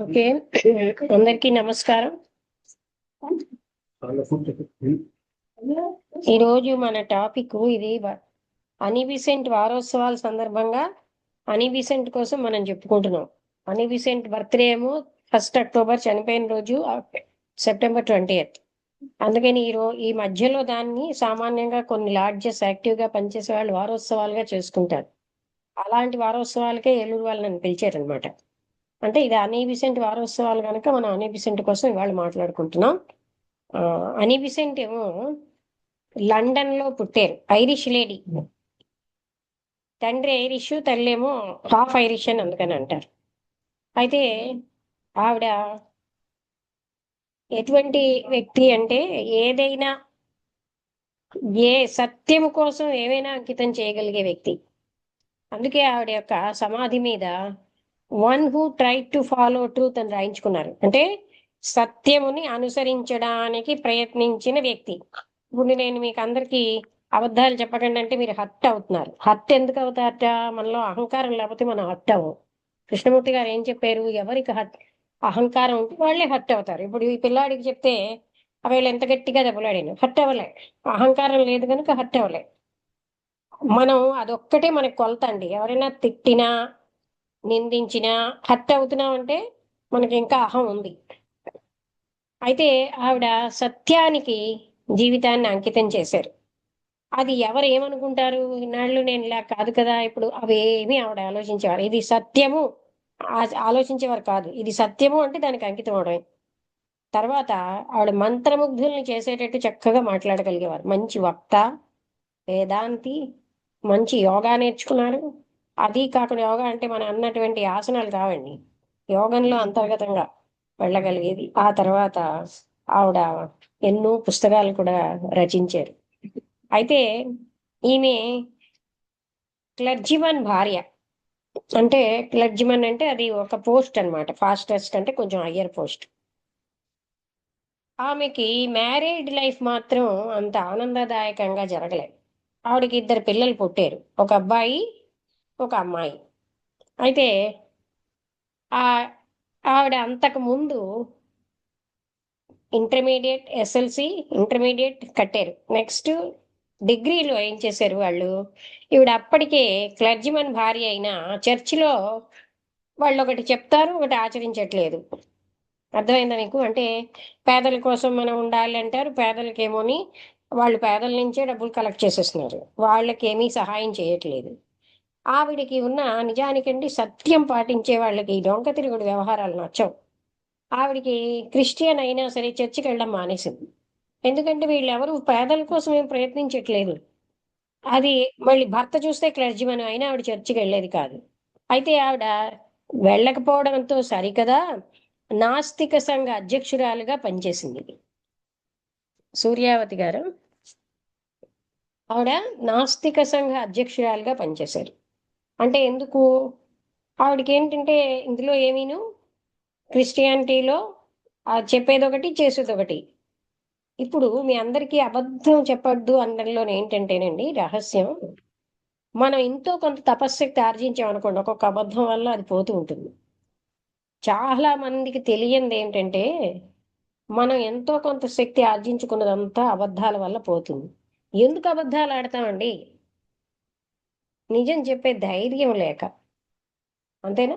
Okay. అందరికీ నమస్కారం. ఈరోజు మన టాపిక్ ఇది అనీ బిసెంట్ వారోత్సవాల సందర్భంగా అనీ బిసెంట్ కోసం మనం చెప్పుకుంటున్నాం. అనీ బిసెంట్ బర్త్డే ఏమో 1 అక్టోబర్, చనిపోయిన రోజు సెప్టెంబర్ 20th. అందుకని ఈ మధ్యలో దాన్ని సామాన్యంగా కొన్ని లాడ్జెస్ యాక్టివ్గా పనిచేసే వాళ్ళు వారోత్సవాలుగా చేసుకుంటారు. అలాంటి వారోత్సవాలకే ఏలూరు వాళ్ళని పిలిచారనమాట. అంటే ఇది అనీ బిసెంట్ వారోత్సవాలు కనుక మనం అనీ బిసెంట్ కోసం ఇవాళ మాట్లాడుకుంటున్నాం. అనీ బిసెంట్ ఏమో లండన్ లో పుట్టారు. Irish lady. తండ్రి ఐరిష్, తల్లేమో హాఫ్ ఐరిష్ అని అందుకని అంటారు. అయితే ఆవిడ ఎటువంటి వ్యక్తి అంటే ఏదైనా ఏ సత్యం కోసం ఏమైనా అంకితం చేయగలిగే వ్యక్తి. అందుకే ఆవిడ యొక్క సమాధి మీద one who try to follow truth అని రాయించుకున్నారు. అంటే సత్యముని అనుసరించడానికి ప్రయత్నించిన వ్యక్తి. ఇప్పుడు నేను మీకు అందరికీ అబద్ధాలు చెప్పకండి అంటే మీరు హర్ట్ అవుతున్నారు. హర్ట్ ఎందుకు అవుతారట? మనలో అహంకారం లేకపోతే మనం హర్ట్ అవ్వం. కృష్ణమూర్తి గారు ఏం చెప్పారు? ఎవరికి అహంకారం ఉంటే వాళ్ళే హర్ట్ అవుతారు. ఇప్పుడు ఈ పిల్లాడికి చెప్తే వీళ్ళు ఎంత గట్టిగా దెబ్బలాడాను, హర్ట్ అవ్వలే. అహంకారం లేదు కనుక హర్ట్ అవ్వలే. మనం అదొక్కటే మనకు కొలత అండి. ఎవరైనా తిట్టినా నిందించినా హర్ట్ అవుతున్నాం అంటే మనకి ఇంకా అహం ఉంది. అయితే ఆవిడ సత్యానికి జీవితాన్ని అంకితం చేశారు. అది ఎవరు ఏమనుకుంటారు, ఇన్నాళ్ళు నేను ఇలా కాదు కదా, ఇప్పుడు అవేమీ ఆవిడ ఆలోచించేవారు. ఇది సత్యము ఆలోచించేవారు కాదు. ఇది సత్యము అంటే దానికి అంకితం అవడమే. తర్వాత ఆవిడ మంత్రముగ్ధుల్ని చేసేటట్టు చక్కగా మాట్లాడగలిగేవారు. మంచి వక్త, వేదాంతి, మంచి యోగా నేర్చుకున్నారు. అది కాకుండా యోగా అంటే మనం అన్నటువంటి ఆసనాలు కావండి, యోగంలో అంతర్గతంగా వెళ్ళగలిగేది. ఆ తర్వాత ఆవిడ ఎన్నో పుస్తకాలు కూడా రచించారు. అయితే ఈమె క్లర్జిమన్ భార్య. అంటే క్లర్జిమన్ అంటే అది ఒక పోస్ట్ అన్నమాట. ఫాస్టెస్ట్ అంటే కొంచెం హయ్యర్ పోస్ట్. ఆమెకి మ్యారేడ్ లైఫ్ మాత్రం అంత ఆనందదాయకంగా జరగలేదు. ఆవిడకి 2 పిల్లలు పుట్టారు. ఒక అబ్బాయి, ఒక అమ్మాయి. అయితే ఆ ఆవిడ అంతకు ముందు ఇంటర్మీడియట్, ఎస్ఎల్సి ఇంటర్మీడియట్ కట్టారు. నెక్స్ట్ డిగ్రీలో ఏం చేశారు వాళ్ళు, ఈవిడ అప్పటికే క్లర్జిమన్ భార్య అయినా చర్చిలో వాళ్ళు ఒకటి చెప్తారు, ఒకటి ఆచరించట్లేదు. అర్థమైందా మీకు? అంటే పేదల కోసం మనం ఉండాలి అంటారు, పేదలకేమోని వాళ్ళు పేదల నుంచే డబ్బులు కలెక్ట్ చేసేస్తున్నారు, వాళ్ళకి ఏమీ సహాయం చేయట్లేదు. ఆవిడికి ఉన్న నిజానికండి సత్యం పాటించే వాళ్ళకి ఈ డొంక తిరుగుడు వ్యవహారాలు నచ్చవు. ఆవిడికి క్రిస్టియన్ అయినా సరే చర్చికి వెళ్ళడం మానేసింది. ఎందుకంటే వీళ్ళెవరు పేదల కోసం ఏం ప్రయత్నించట్లేదు. అది మళ్ళీ భర్త చూస్తే క్లర్జిమన్ అయినా ఆవిడ చర్చికి వెళ్ళేది కాదు. అయితే ఆవిడ వెళ్ళకపోవడంతో సరికదా నాస్తిక సంఘ అధ్యక్షురాలుగా పనిచేసింది. సూర్యావతి గారు ఆవిడ నాస్తిక సంఘ అధ్యక్షురాలుగా పనిచేశారు. అంటే ఎందుకు? ఆవిడకి ఏంటంటే ఇందులో ఏమీను క్రిస్టియానిటీలో చెప్పేదొకటి చేసేదొకటి. ఇప్పుడు మీ అందరికీ అబద్ధం చెప్పొద్దు అనడంలో ఏంటంటేనండి రహస్యం, మనం ఎంతో కొంత తపశ్శక్తి ఆర్జించామనుకోండి, ఒక్కొక్క అబద్ధం వల్ల అది పోతూ ఉంటుంది. చాలా మందికి తెలియంది ఏంటంటే మనం ఎంతో కొంత శక్తి ఆర్జించుకున్నదంతా అబద్ధాల వల్ల పోతుంది. ఎందుకు అబద్ధాలు ఆడతామండి? నిజం చెప్పే ధైర్యం లేక. అంతేనా?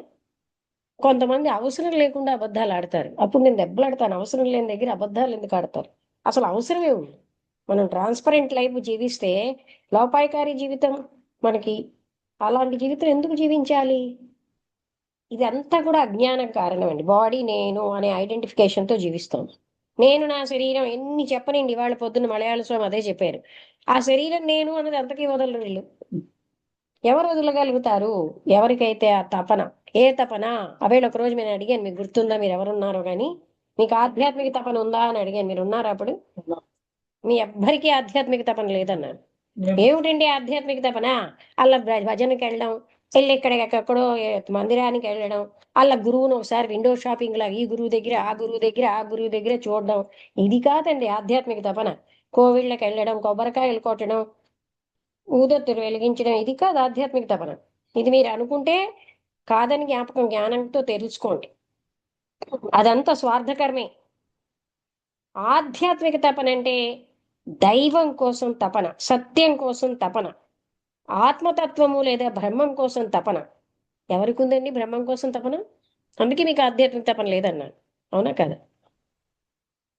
కొంతమంది అవసరం లేకుండా అబద్ధాలు ఆడతారు. అప్పుడు నేను దెబ్బలాడతాను. అవసరం లేని దగ్గర అబద్ధాలు ఎందుకు ఆడతారు? అసలు అవసరమే ఉంది. మనం ట్రాన్స్పరెంట్ లైఫ్ జీవిస్తే లోపాయకారి జీవితం మనకి. అలాంటి జీవితం ఎందుకు జీవించాలి? ఇదంతా కూడా అజ్ఞానం కారణం అండి. బాడీ నేను అనే ఐడెంటిఫికేషన్తో జీవిస్తాం. నేను నా శరీరం ఎన్ని చెప్పనండి. ఇవాళ పొద్దున్న మలయాళ స్వామి అదే చెప్పారు. ఆ శరీరం నేను అన్నది అంతకీ వదలరు వీళ్ళు. ఎవరు వదలగలుగుతారు? ఎవరికైతే ఆ తపన. ఏ తపన? అవేళ ఒకరోజు నేను అడిగాను, మీకు గుర్తుందా మీరు ఎవరున్నారో కానీ, మీకు ఆధ్యాత్మిక తపన ఉందా అని అడిగాను. మీరు ఉన్నారా అప్పుడు? మీ ఎవ్వరికీ ఆధ్యాత్మిక తపన లేదన్నారు. ఏమిటండి ఆధ్యాత్మిక తపన? అలా భజనకి వెళ్ళడం, వెళ్ళి ఎక్కడెక్కడో మందిరానికి వెళ్ళడం, అలా గురువును ఒకసారి విండో షాపింగ్ లాగా ఈ గురువు దగ్గర ఆ గురువు దగ్గర ఆ గురువు దగ్గర చూడడం, ఇది కాదండి ఆధ్యాత్మిక తపన. కోవిళ్ళకి వెళ్ళడం, కొబ్బరికాయలు కొట్టడం, ఊదొత్తులు వెలిగించడం, ఇది కాదు ఆధ్యాత్మిక తపన. ఇది మీరు అనుకుంటే కాదని జ్ఞానంతో తెలుసుకోండి. అదంతా స్వార్థకరమే. ఆధ్యాత్మిక తపన అంటే దైవం కోసం తపన, సత్యం కోసం తపన, ఆత్మతత్వము లేదా బ్రహ్మం కోసం తపన. ఎవరికి ఉందండి బ్రహ్మం కోసం తపన? అందుకే మీకు ఆధ్యాత్మిక తపన లేదన్నాను. అవునా కదా?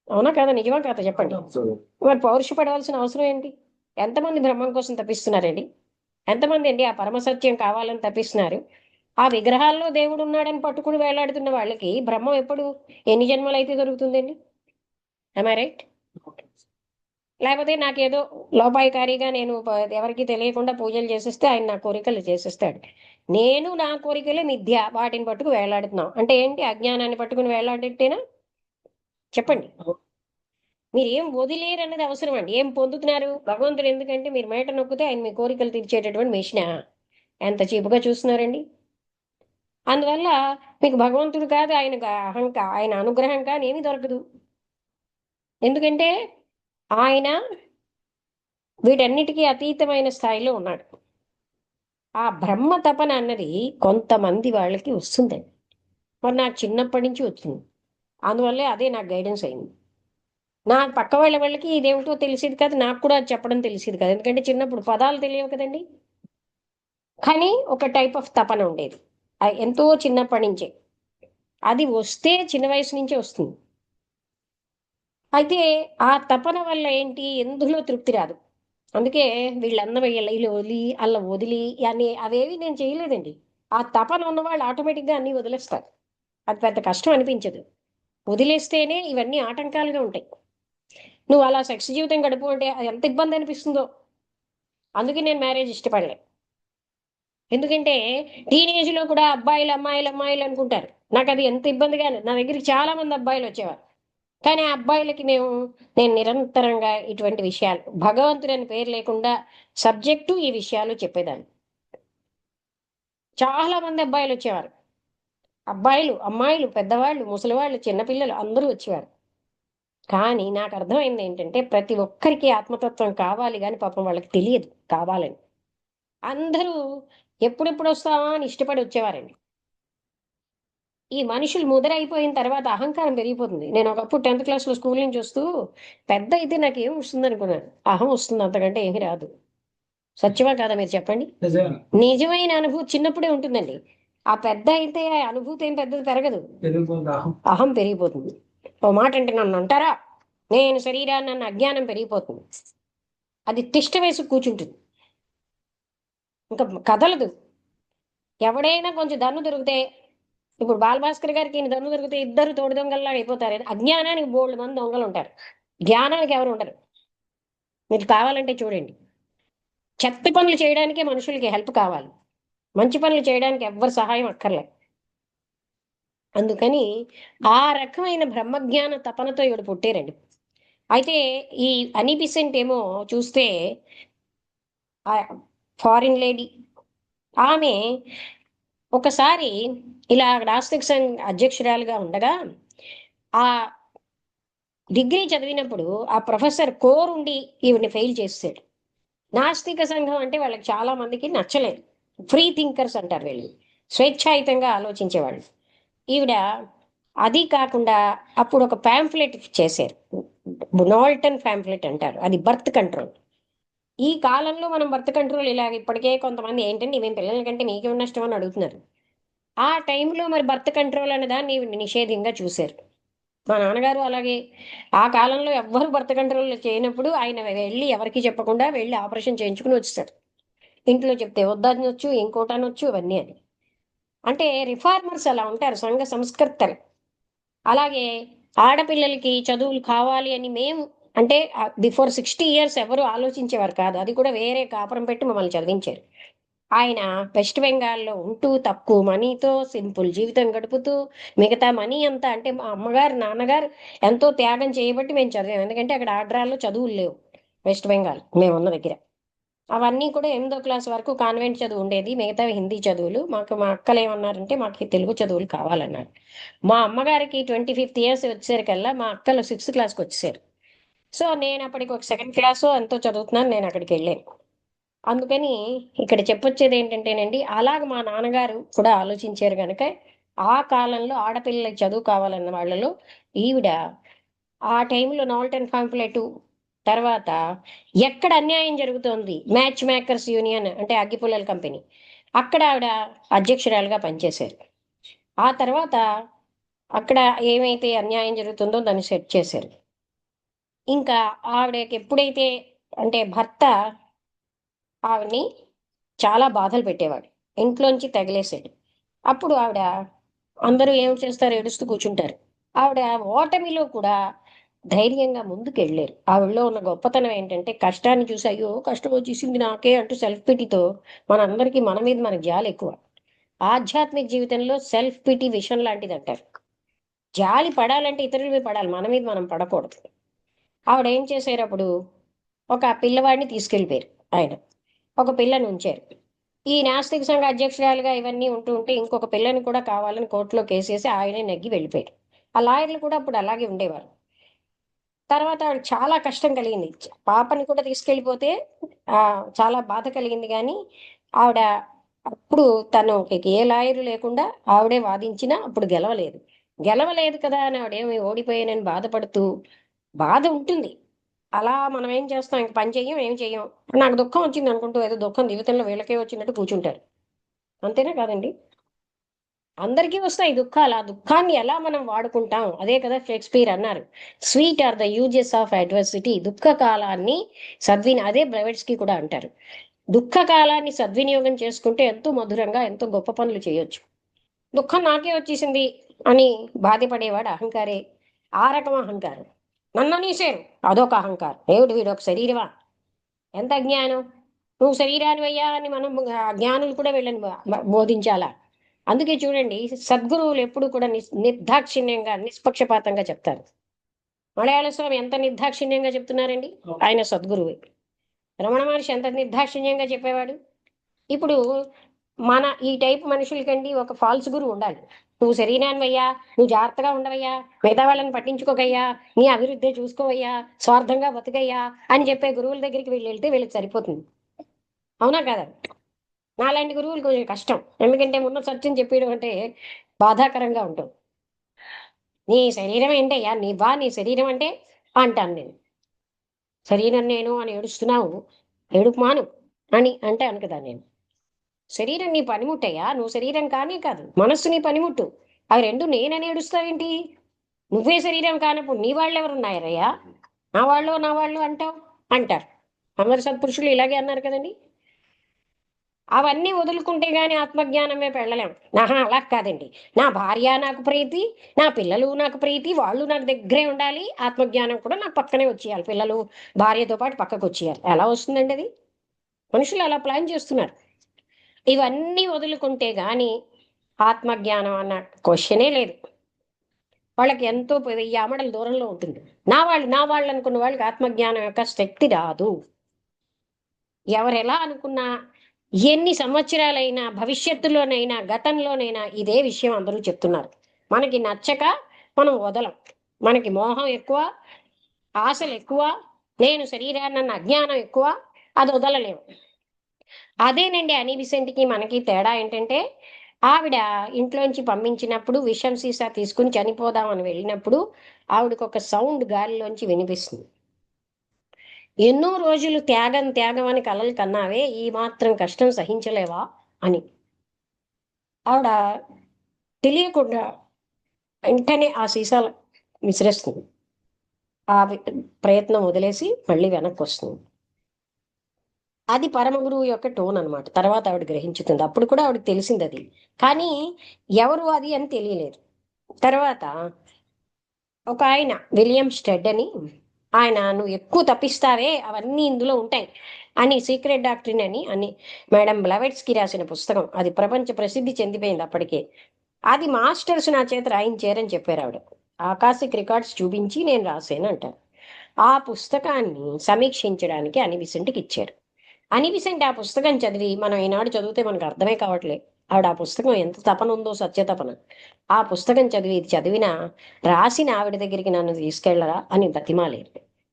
అవునా కదా? నిజమా కదా? చెప్పండి. మరి పౌరుషపడవలసిన అవసరం ఏంటి? ఎంతమంది బ్రహ్మం కోసం తపిస్తున్నారండి? ఎంతమంది అండి ఆ పరమసత్యం కావాలని తపిస్తున్నారు? ఆ విగ్రహాల్లో దేవుడు ఉన్నాడని పట్టుకుని వేలాడుతున్న వాళ్ళకి బ్రహ్మం ఎప్పుడు, ఎన్ని జన్మలైతే దొరుకుతుందండి? I right? లేకపోతే నాకేదో లోపాయికారిగా నేను ఎవరికి తెలియకుండా పూజలు చేసేస్తే ఆయన నా కోరికలు చేసేస్తాడు. నేను నా కోరికలే మిథ్య, వాటిని పట్టుకు వేలాడుతున్నాం అంటే ఏంటి? అజ్ఞానాన్ని పట్టుకుని వేలాడితేనా? చెప్పండి. మీరు ఏం వదిలేరు అన్నది అవసరం అండి. ఏం పొందుతున్నారు? భగవంతుడు ఎందుకంటే మీరు మేట నొక్కితే ఆయన మీ కోరికలు తీర్చేటటువంటి మెషినా? ఎంత చీపుగా చూస్తున్నారండి. అందువల్ల మీకు భగవంతుడు కాదు, ఆయన అనుగ్రహం కానీ ఏమీ దొరకదు. ఎందుకంటే ఆయన వీటన్నిటికీ అతీతమైన స్థాయిలో ఉన్నాడు. ఆ బ్రహ్మ తపన అన్నది కొంతమంది వాళ్ళకి వస్తుందండి. మరి నాకు చిన్నప్పటి నుంచి వచ్చింది. అందువల్లే అదే నాకు గైడెన్స్ అయింది. నా పక్క వాళ్ళకి ఇదేమిటో తెలిసేది కాదు. నాకు కూడా అది చెప్పడం తెలిసేది కాదు. ఎందుకంటే చిన్నప్పుడు పదాలు తెలియవు కదండి. కానీ ఒక టైప్ ఆఫ్ తపన ఉండేది. ఎంతో చిన్నప్పటి నుంచే. అది వస్తే చిన్న వయసు నుంచే వస్తుంది. అయితే ఆ తపన వల్ల ఏంటి? ఎందులో తృప్తి రాదు. అందుకే వీళ్ళందరూ ఇలా వదిలి, అలా వదిలి అని అవేవి నేను చేయలేదండి. ఆ తపన ఉన్నవాళ్ళు ఆటోమేటిక్‌గా అన్నీ వదిలేస్తారు. అది పెద్ద కష్టం అనిపించదు. వదిలేస్తేనే ఇవన్నీ ఆటంకాలుగా ఉంటాయి. నువ్వు అలా సెక్స్ జీవితం గడుపు అంటే అది ఎంత ఇబ్బంది అనిపిస్తుందో. అందుకే నేను మ్యారేజ్ ఇష్టపడలే. ఎందుకంటే టీనేజ్‌లో కూడా అబ్బాయిలు, అమ్మాయిలు, అమ్మాయిలు అనుకుంటారు. నాకది ఎంత ఇబ్బందిగా, నా దగ్గరికి చాలా మంది అబ్బాయిలొచ్చేవారు. కానీ ఆ అబ్బాయిలకి నేను నిరంతరంగా ఇటువంటి విషయాలు, భగవంతుడని పేరు లేకుండా సబ్జెక్టు ఈ విషయాలు చెప్పేదాన్ని. చాలా మంది అబ్బాయిలొచ్చేవారు. అబ్బాయిలు, అమ్మాయిలు, పెద్దవాళ్ళు, ముసలివాళ్ళు, చిన్నపిల్లలు అందరూ వచ్చేవారు. కానీ నాకర్థమైందేంటంటే ప్రతి ఒక్కరికి ఆత్మతత్వం కావాలి గానీ పాపం వాళ్ళకి తెలియదు కావాలని. అందరూ ఎప్పుడెప్పుడొస్తావా అని ఇష్టపడి వచ్చేవారండి. ఈ మనుషులు ముదరైపోయిన తర్వాత అహంకారం పెరిగిపోతుంది. నేను ఒకప్పుడు 10థ్ క్లాస్‌లో స్కూల్ నుంచి వస్తూ పెద్దయితే నాకేం వస్తుందనుకున్నాను. అహం వస్తుంది, అంతకంటే ఏమీ రాదు. సత్యమా కాదా మీరు చెప్పండి? నిజమే. నిజమైన అనుభూతి చిన్నప్పుడే ఉంటుందండి. ఆ పెద్దయితే ఆ అనుభూతి ఏం పెద్దది పెరగదు. అహం పెరిగిపోతుంది. ఓ మాట అంటే నన్నంటారా? నేను శరీరాన్నన్న అజ్ఞానం పెరిగిపోతుంది. అది తిష్ట వేసి కూర్చుంటుంది. ఇంక కదలదు. ఎవడైనా కొంచెం దన్ను దొరికితే, ఇప్పుడు 'బాలభాస్కర్' గారికి ఈయన దన్ను దొరికితే ఇద్దరు తోడు దొంగల్లాగా అయిపోతారు. అజ్ఞానానికి బోలెడు మంది దొంగలుంటారు. జ్ఞానానికి ఎవరు ఉండరు. మీరు కావాలంటే చూడండి. చెత్త పనులు చేయడానికే మనుషులకి హెల్ప్ కావాలి. మంచి పనులు చేయడానికి ఎవ్వరి సహాయం అక్కర్లే. అందుకని ఆ రకమైన బ్రహ్మజ్ఞాన తపనతో ఈవిడ పుట్టారండి. అయితే ఈ అనీ బిసెంట్ ఏమో చూస్తే ఫారిన్ లేడీ. ఆమె ఒకసారి ఇలా నాస్తిక సంఘ్ అధ్యక్షురాలుగా ఉండగా, ఆ డిగ్రీ చదివినప్పుడు ఆ ప్రొఫెసర్ కోరుండి ఈవిడ్ని ఫెయిల్ చేసేసాడు. నాస్తిక సంఘం అంటే వాళ్ళకి చాలా మందికి నచ్చలేదు. ఫ్రీ థింకర్స్ అంటారు వీళ్ళు. స్వేచ్ఛాయుతంగా ఆలోచించేవాళ్ళు. ఈవిడ అది కాకుండా అప్పుడు ఒక పాంఫ్లెట్ చేశారు. నాల్టన్ పాంఫ్లెట్ అంటారు. అది బర్త్ కంట్రోల్. ఈ కాలంలో మనం బర్త్ కంట్రోల్ ఇలాగ ఇప్పటికే కొంతమంది ఏంటండి మేము పిల్లల కంటే మీకేం నష్టం అని అడుగుతున్నారు. ఆ టైంలో మరి బర్త్ కంట్రోల్ అనే దాన్ని నిషేధంగా చూశారు. మా నాన్నగారు అలాగే ఆ కాలంలో ఎవ్వరు బర్త్ కంట్రోల్ చేయనప్పుడు ఆయన వెళ్ళి ఎవరికీ చెప్పకుండా వెళ్ళి ఆపరేషన్ చేయించుకుని వచ్చేసాడు. ఇంట్లో చెప్తే వద్దనొచ్చు, ఇంకోటనొచ్చు అవన్నీ అని. అంటే రిఫార్మర్స్ అలా ఉంటారు, సంఘ సంస్కర్తలు. అలాగే ఆడపిల్లలకి చదువులు కావాలి అని మేము, అంటే బిఫోర్ 60 ఇయర్స్ ఎవరు ఆలోచించేవారు కాదు. అది కూడా వేరే కాపురం పెట్టి మమ్మల్ని చదివించారు. ఆయన వెస్ట్ బెంగాల్‌లో ఉంటూ తక్కువ మనీతో సింపుల్ జీవితం గడుపుతూ మిగతా మనీ అంతా, అంటే మా అమ్మగారు, నాన్నగారు ఎంతో త్యాగం చేయబట్టి మేము చదివాం. ఎందుకంటే అక్కడ ఆంధ్రాలో చదువులు లేవు. వెస్ట్ బెంగాల్ మేమున్న దగ్గర. అవన్నీ కూడా 8థ్ క్లాస్ వరకు కాన్వెంట్ చదువు ఉండేది. మిగతావి హిందీ చదువులు. మా అక్కలేమన్నారంటే మాకు తెలుగు చదువులు కావాలన్నారు. మా అమ్మగారికి 25థ్ ఇయర్స్ వచ్చేసరికల్లా మా అక్కలు 6థ్ క్లాస్‌కొచ్చేసారు. సో, నేనప్పటికి ఒక సెకండ్ క్లాసో ఎంతో చదువుతున్నాను. నేనక్కడికెళ్ళాను. అందుకని ఇక్కడ చెప్పొచ్చేదేంటంటేనండి, అలాగ మా నాన్నగారు కూడా ఆలోచించారు గనక, ఆ కాలంలో ఆడపిల్లలకి చదువు కావాలన్న వాళ్ళలో ఈవిడ ఆ టైంలో నాల్టన్ పాంప్లెట్, తర్వాత ఎక్కడ అన్యాయం జరుగుతోంది మ్యాచ్ మేకర్స్ యూనియన్ అంటే అగ్గిపుల్లల కంపెనీ, అక్కడ ఆవిడ అధ్యక్షురాలుగా పనిచేశారు. ఆ తర్వాత అక్కడ ఏమైతే అన్యాయం జరుగుతుందో దాన్ని సెట్ చేశారు. ఇంకా ఆవిడకి ఎప్పుడైతే అంటే భర్త ఆవిడని చాలా బాధలు పెట్టేవాడు, ఇంట్లోంచి తగిలేసాడు. అప్పుడు ఆవిడ, అందరూ ఏం చేస్తారు, ఏడుస్తూ కూర్చుంటారు. ఆవిడ ఓటమిలో కూడా ధైర్యంగా ముందుకెళ్ళారు. ఆవిడలో ఉన్న గొప్పతనం ఏంటంటే కష్టాన్ని చూసి అయ్యో కష్టం వచ్చేసింది నాకే అంటూ సెల్ఫ్ పిటితో, మనందరికీ మన మీద మనకు జాలి ఎక్కువ. ఆధ్యాత్మిక జీవితంలో సెల్ఫ్ పిటి విషం లాంటిది అంటారు. జాలి పడాలంటే ఇతరుల మీద పడాలి, మన మీద మనం పడకూడదు. ఆవిడ ఏం చేశారు అప్పుడు, ఒక పిల్లవాడిని తీసుకెళ్ళిపోయారు ఆయన, ఒక పిల్లని ఉంచారు. ఈ నాస్తిక సంఘ అధ్యక్షురాలుగా ఇవన్నీ ఉంటూ ఉంటే ఇంకొక పిల్లని కూడా కావాలని కోర్టులో కేసేసి ఆయనే నెగ్గి వెళ్ళిపోయారు. ఆ లాయర్లు కూడా అప్పుడు అలాగే ఉండేవారు. తర్వాత ఆవిడ చాలా కష్టం కలిగింది. పాపని కూడా తీసుకెళ్ళిపోతే చాలా బాధ కలిగింది గానీ, ఆవిడ అప్పుడు తను ఏ లాయరు లేకుండా ఆవిడే వాదించినా అప్పుడు గెలవలేదు. గెలవలేదు కదా అని ఆవిడేమి ఓడిపోయానని బాధపడుతూ, బాధ ఉంటుంది. అలా మనం ఏం చేస్తాం, ఇంక పని చెయ్యం, ఏం చెయ్యం. నాకు దుఃఖం వచ్చింది అనుకుంటూ ఏదో దుఃఖం జీవితంలో వీళ్ళకే వచ్చినట్టు కూర్చుంటారు. అంతేనా కాదండి? అందరికీ వస్తాయి దుఃఖాలు. ఆ దుఃఖాన్ని ఎలా మనం వాడుకుంటాం, అదే కదా షేక్స్పియర్ అన్నారు. Sweet or the uses of adversity. దుఃఖ కాలాన్ని అదే బ్లెవెట్స్కి కూడా అంటారు. దుఃఖ కాలాన్ని సద్వినియోగం చేసుకుంటే ఎంతో మధురంగా ఎంతో గొప్ప పనులు చేయొచ్చు. దుఃఖం నాకే వచ్చేసింది అని బాధపడేవాడు అహంకారే. ఆ రకం అహంకారం. నన్ను అనేశారు, అదొక అహంకారం. ఏమిటి వీడు ఒక శరీరమా, ఎంత అజ్ఞానం, నువ్వు శరీరానివయ్యా అని మనం జ్ఞానులు కూడా వీళ్ళని బోధించాలా? అందుకే చూడండి, సద్గురువులు ఎప్పుడు కూడా నిర్దాక్షిణ్యంగా నిష్పక్షపాతంగా చెప్తారు. మలయాళ స్వామి ఎంత నిర్దాక్షిణ్యంగా చెప్తున్నారండి, ఆయన సద్గురువే. రమణ మహర్షి ఎంత నిర్దాక్షిణ్యంగా చెప్పేవాడు. ఇప్పుడు మన ఈ టైప్ మనుషులకండి ఒక ఫాల్స్ గురువు ఉండాలి. నువ్వు శరీరానివయ్యా, నువ్వు జాగ్రత్తగా ఉండవయ్యా, మిగతా వాళ్ళని పట్టించుకోకయ్యా, నీ అభివృద్ధి చూసుకోవయ్యా, స్వార్థంగా బతుకయ్యా అని చెప్పే గురువుల దగ్గరికి వీళ్ళు వెళ్తే వీళ్ళకి సరిపోతుంది. అవునా కదా? నాలాంటి గురువులు కొంచెం కష్టం, ఎందుకంటే ఉన్న సత్యం చెప్పేయడం అంటే బాధాకరంగా ఉంటుంది. నీ శరీరం ఏంటయ్యా, నీ శరీరం అంటే అంటాను నేను. శరీరం నేను అని ఏడుస్తున్నావు, ఏడుపు మాను అని అంటే అనుకదా నేను. శరీరం నీ పనిముట్టయ్యా, నువ్వు శరీరం కానే కాదు, మనస్సు నీ పనిముట్టు. అవి రెండు నేనని ఏడుస్తావేంటి? నువ్వే శరీరం కానప్పుడు నీ వాళ్ళు ఎవరున్నాయరయ్యా, నా వాళ్ళు అంటావు అంటారు. అందరు సత్పురుషులు ఇలాగే అన్నారు కదండి. అవన్నీ వదులుకుంటే గాని ఆత్మజ్ఞానం వైపు వెళ్ళలేం. ఆహా అలా కాదండి, నా భార్య నాకు ప్రీతి, నా పిల్లలు నాకు ప్రీతి, వాళ్ళు నాకు దగ్గరే ఉండాలి, ఆత్మజ్ఞానం కూడా నాకు పక్కనే వచ్చేయాలి, పిల్లలు భార్యతో పాటు పక్కకు వచ్చేయాలి. ఎలా వస్తుందండి అది? మనుషులు అలా ప్లాన్ చేస్తున్నారు. ఇవన్నీ వదులుకుంటే గాని ఆత్మజ్ఞానం అన్న క్వశ్చనే లేదు. వాళ్ళకి ఎంతో 1000 ఆమడల దూరంలో ఉంటుంది. నా వాళ్ళు అనుకున్న వాళ్ళకి ఆత్మజ్ఞానం యొక్క శక్తి రాదు. ఎవరెలా అనుకున్నా, ఎన్ని సంవత్సరాలైనా, భవిష్యత్తులోనైనా, గతంలోనైనా ఇదే విషయం అందరూ చెప్తున్నారు. మనకి నచ్చక మనం వదలం. మనకి మోహం ఎక్కువ, ఆశలు ఎక్కువ, నేను శరీరాన్నన్న అజ్ఞానం ఎక్కువ, అది వదలలేము. అదేనండి అని బిసెంట్‌కి మనకి తేడా ఏంటంటే, ఆవిడ ఇంట్లోంచి పంపించినప్పుడు విషం సీసా తీసుకొని చనిపోదామని వెళ్ళినప్పుడు, ఆవిడకొక సౌండ్ గాలిలోంచి వినిపిస్తుంది. ఎన్నో రోజులు త్యాగం త్యాగం అని కలలు కన్నావే, ఈ మాత్రం కష్టం సహించలేవా అని. ఆవిడ తెలియకుండా వెంటనే ఆ సీసాలు విసిరేస్తుంది. ఆ ప్రయత్నం వదిలేసి మళ్ళీ వెనక్కొస్తుంది. అది పరమగురువు యొక్క టోన్ అనమాట. తర్వాత ఆవిడ గ్రహించుతుంది. అప్పుడు కూడా ఆవిడకి తెలిసిందది. కానీ ఎవరు అది అని తెలియలేదు. తర్వాత ఒకాయన విలియం స్టెడ్ అని, ఆయన "నువ్వు ఎక్కువ తప్పిస్తావే, అవన్నీ ఇందులో ఉంటాయి" అని సీక్రెట్ డాక్ట్రిన్ అని మేడం బ్లవెట్స్‌కి రాసిన పుస్తకం. అది ప్రపంచ ప్రసిద్ధి చెందిపోయింది అప్పటికే. అది మాస్టర్స్ నా చేత రాయించారని చెప్పారావిడ. ఆకాశిక్ రికార్డ్స్ చూపించి నేను రాశానంటారు. ఆ పుస్తకాన్ని సమీక్షించడానికి అని బిసెంట్‌కిచ్చారు. అని బిసెంట్ ఆ పుస్తకం చదివి, మనం ఈనాడు చదివితే మనకు అర్థమే కావట్లే. ఆవిడ ఆ పుస్తకం ఎంత తపన ఉందో, సత్యతపన. ఆ పుస్తకం చదివి, ఇది చదివినా రాసిన ఆవిడ దగ్గరికి నన్ను తీసుకెళ్లరా అని బతిమాలారు.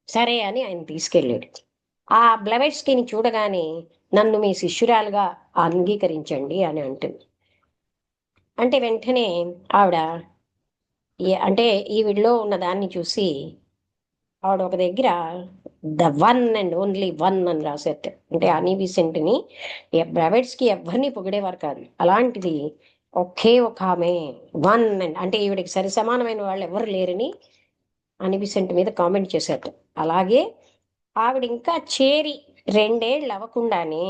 సరే అని ఆయన తీసుకెళ్ళాడు. ఆ బ్లెవెట్స్కీని చూడగానే నన్ను మీ శిష్యురాలుగా అంగీకరించండి అని అంటుంది. అంటే వెంటనే ఆవిడ అంటే ఈవిడిలో ఉన్న దాన్ని చూసి ఆవిడ ఒక దగ్గర the one and only one అని రాసేట. అంటే అనీ బిసెంట్ని బ్రవెట్స్కి ఎవరిని పొగిడేవారు కాదు. అలాంటిది ఒకే ఒక ఆమె వన్ అండ్, అంటే ఈవిడికి సరి సమానమైన వాళ్ళు ఎవరు లేరని అనీ బిసెంట్ మీద కామెంట్ చేశారు. అలాగే ఆవిడ ఇంకా చేరి 2 ఏళ్ళు అవ్వకుండానే